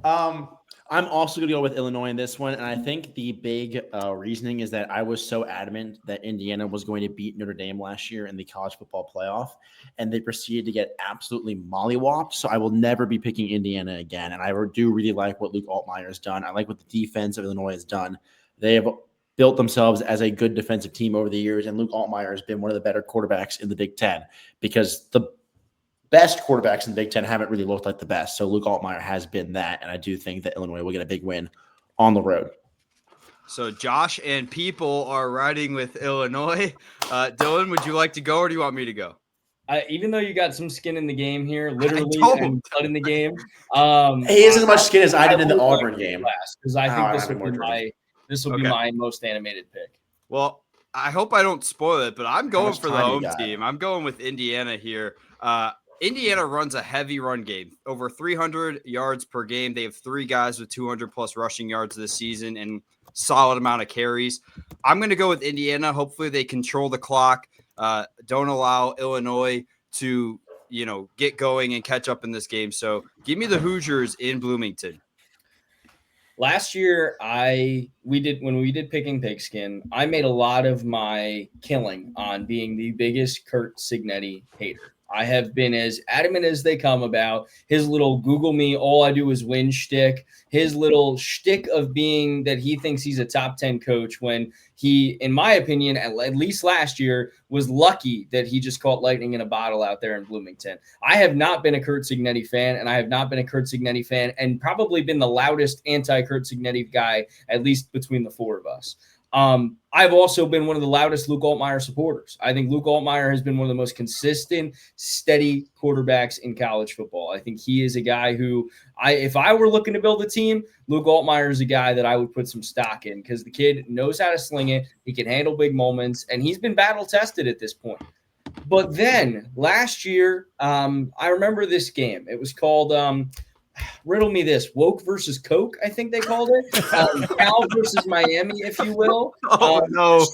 I'm also going to go with Illinois in this one. And I think the big reasoning is that I was so adamant that Indiana was going to beat Notre Dame last year in the college football playoff. And they proceeded to get absolutely mollywopped. So I will never be picking Indiana again. And I do really like what Luke Altmaier has done. I like what the defense of Illinois has done. They have built themselves as a good defensive team over the years. And Luke Altmaier has been one of the better quarterbacks in the Big Ten because the best quarterbacks in the Big Ten haven't really looked like the best. So Luke Altmaier has been that. And I do think that Illinois will get a big win on the road. So Josh and people are riding with Illinois. Dylan, would you like to go or do you want me to go? Even though you got some skin in the game here, literally and blood in the game. He has as much skin as I did in the Auburn game. Because I think this will be my most animated pick. Well, I hope I don't spoil it, but I'm going for the home team. I'm going with Indiana here. Indiana runs a heavy run game, over 300 yards per game. They have 3 guys with 200-plus rushing yards this season and solid amount of carries. I'm going to go with Indiana. Hopefully they control the clock. Don't allow Illinois to, get going and catch up in this game. So give me the Hoosiers in Bloomington. Last year, when we did Picking Pigskin, I made a lot of my killing on being the biggest Kurt Cignetti hater. I have been as adamant as they come about his little Google me, all I do is win shtick, his little shtick of being that he thinks he's a top 10 coach when he, in my opinion, at least last year, was lucky that he just caught lightning in a bottle out there in Bloomington. I have not been a Kurt Cignetti fan, and I have not been a Kurt Cignetti fan and probably been the loudest anti-Kurt Cignetti guy, at least between the 4 of us. I've also been one of the loudest Luke Altmaier supporters. I think Luke Altmaier has been one of the most consistent, steady quarterbacks in college football. I think he is a guy who, if I were looking to build a team, Luke Altmaier is a guy that I would put some stock in because the kid knows how to sling it. He can handle big moments, and he's been battle tested at this point. But then last year, I remember this game. It was called riddle me this, Woke versus Coke, I think they called it. Cal versus Miami, if you will. No.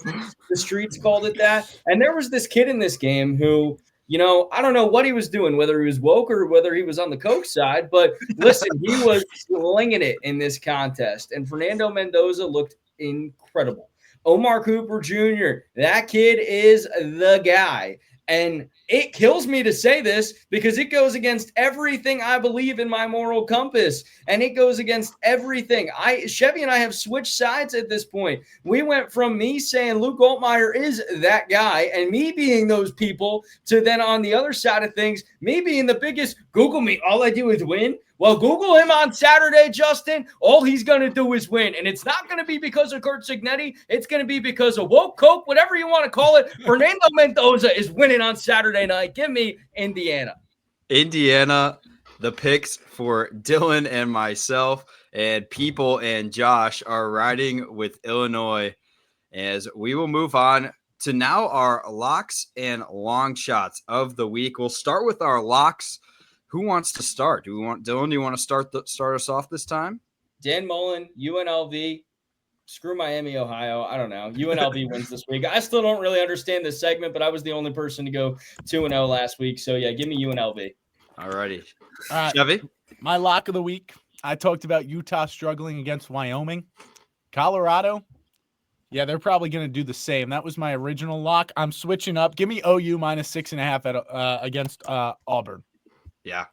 The streets called it that. And there was this kid in this game who, I don't know what he was doing, whether he was woke or whether he was on the Coke side. But listen, he was slinging it in this contest. And Fernando Mendoza looked incredible. Omar Cooper Jr., that kid is the guy. And it kills me to say this because it goes against everything I believe in my moral compass. And it goes against everything. Chevy and I have switched sides at this point. We went from me saying Luke Altmaier is that guy and me being those people to then on the other side of things, me being the biggest Google me. All I do is win. Well, Google him on Saturday, Justin. All he's going to do is win. And it's not going to be because of Kurt Cignetti. It's going to be because of woke Coke, whatever you want to call it. Fernando Mendoza is winning on Saturday night. Give me Indiana. Indiana, the picks for Dylan and myself, and people and Josh are riding with Illinois as we will move on to now our locks and long shots of the week. We'll start with our locks. Who wants to start? Do we want Dylan? Do you want to start us off this time? Dan Mullen, UNLV. Screw Miami, Ohio. I don't know. UNLV wins this week. I still don't really understand this segment, but I was the only person to go 2-0 last week. So, yeah, give me UNLV. All righty. All right. Chevy? My lock of the week, I talked about Utah struggling against Wyoming. Colorado, yeah, they're probably going to do the same. That was my original lock. I'm switching up. Give me OU minus 6.5 against Auburn. Yeah,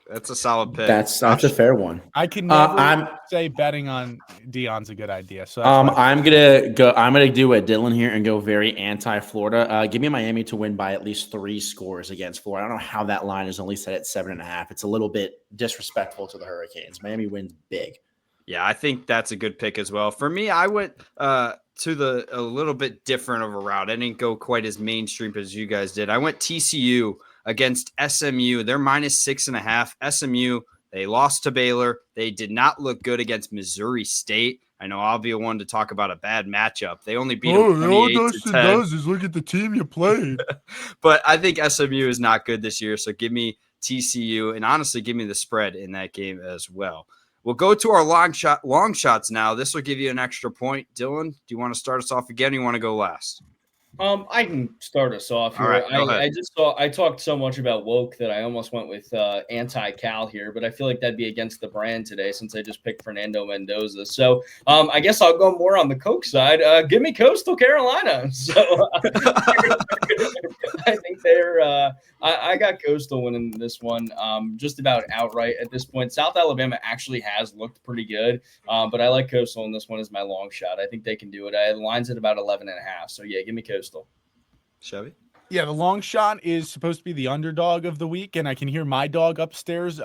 that's a solid pick. That's a fair one. I can never say betting on Deion's a good idea. So I'm gonna do a Dylan here and go very anti-Florida. Give me Miami to win by at least 3 scores against Florida. I don't know how that line is only set at 7.5. It's a little bit disrespectful to the Hurricanes. Miami wins big. Yeah, I think that's a good pick as well. For me, I went to a little bit different of a route. I didn't go quite as mainstream as you guys did. I went TCU against SMU. They're minus 6.5. SMU, they lost to Baylor. They did not look good against Missouri State. I know I'll be the one to talk about a bad matchup. They only beat them 28-10. does is look at the team you played. But I think SMU is not good this year, so give me TCU, and honestly, give me the spread in that game as well. We'll go to our long shots now. This will give you an extra point. Dylan, do you want to start us off again, or you want to go last? I can start us off here. All right, go ahead. I talked so much about woke that I almost went with anti-Cal here, but I feel like that'd be against the brand today since I just picked Fernando Mendoza. So I guess I'll go more on the Coke side. Give me Coastal Carolina. So I think they're I got Coastal winning this one just about outright at this point. South Alabama actually has looked pretty good, but I like Coastal in this one as my long shot. I think they can do it. The line's at about 11.5. So yeah, give me Coastal. Chevy? Yeah, the long shot is supposed to be the underdog of the week, and I can hear my dog upstairs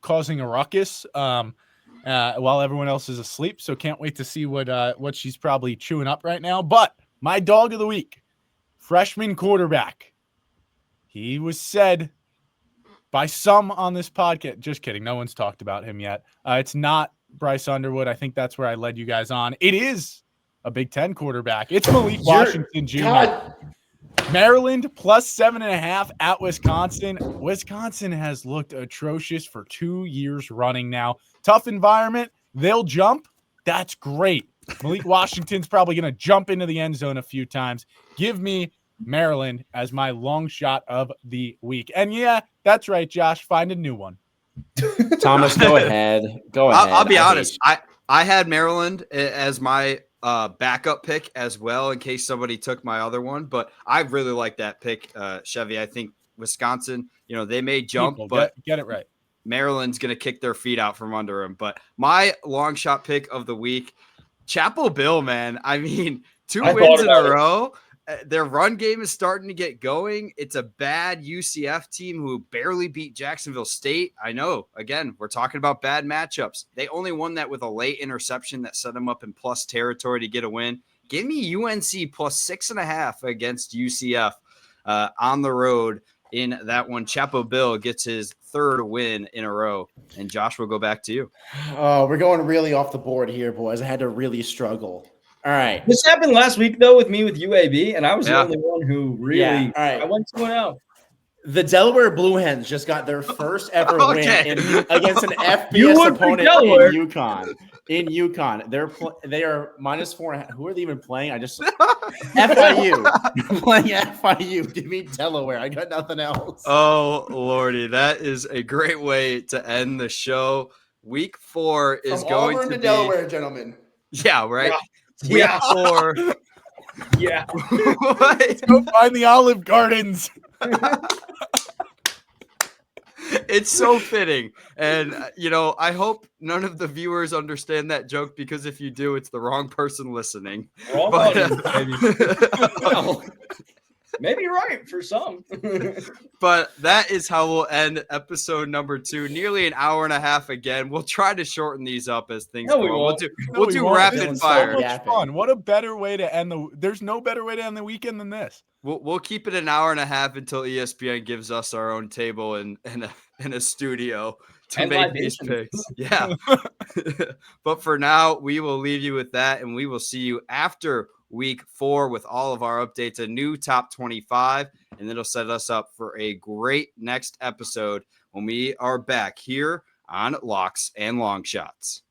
causing a ruckus while everyone else is asleep. So can't wait to see what she's probably chewing up right now. But my dog of the week, freshman quarterback. He was said by some on this podcast. Just kidding. No one's talked about him yet. It's not Bryce Underwood. I think that's where I led you guys on. It is a Big Ten quarterback. It's Malik Washington Jr. God. Maryland plus 7.5 at Wisconsin. Wisconsin has looked atrocious for 2 years running now. Tough environment. They'll jump. That's great. Malik Washington's probably going to jump into the end zone a few times. Give me Maryland as my long shot of the week. And yeah, that's right, Josh. Find a new one. Thomas, go ahead. I'll be honest. I had Maryland as my backup pick as well in case somebody took my other one, but I really like that pick, Chevy. I think Wisconsin, they may jump, but get it right. Maryland's going to kick their feet out from under them. But my long shot pick of the week, Chapel Bill, man. I mean, 2 wins in a row. Their run game is starting to get going. It's a bad UCF team who barely beat Jacksonville State. I know, again, we're talking about bad matchups. They only won that with a late interception that set them up in plus territory to get a win. Give me UNC plus 6.5 against UCF on the road in that one. Chapel Bill gets his 3rd win in a row. And Josh, we'll go back to you. Oh, we're going really off the board here, boys. I had to really struggle. All right. This happened last week, though, with me with UAB, and I was the only one who really all right. I went 2-0. The Delaware Blue Hens just got their first ever win against an FBS opponent in UConn. They are -4.5. Who are they even playing? FIU. Playing FIU. Give me Delaware. I got nothing else. Oh, Lordy. That is a great way to end the show. Week 4 is From going Auburn to to Delaware, gentlemen. Yeah, right? Yeah. Week 4. Yeah. Go find the Olive Gardens. It's so fitting. And, I hope none of the viewers understand that joke, because if you do, it's the wrong person listening. Wrong audience, maybe. Maybe you're right for some. But that is how we'll end episode number 2. Nearly an hour and a half again. We'll try to shorten these up as things go. We'll do rapid fire. So much fun. What a better way to end there's no better way to end the weekend than this. We'll keep it an hour and a half until ESPN gives us our own table and a studio to make these picks. Yeah. But for now, we will leave you with that, and we will see you after week 4 with all of our updates, a new top 25, and it'll set us up for a great next episode when we are back here on Locks and Long Shots.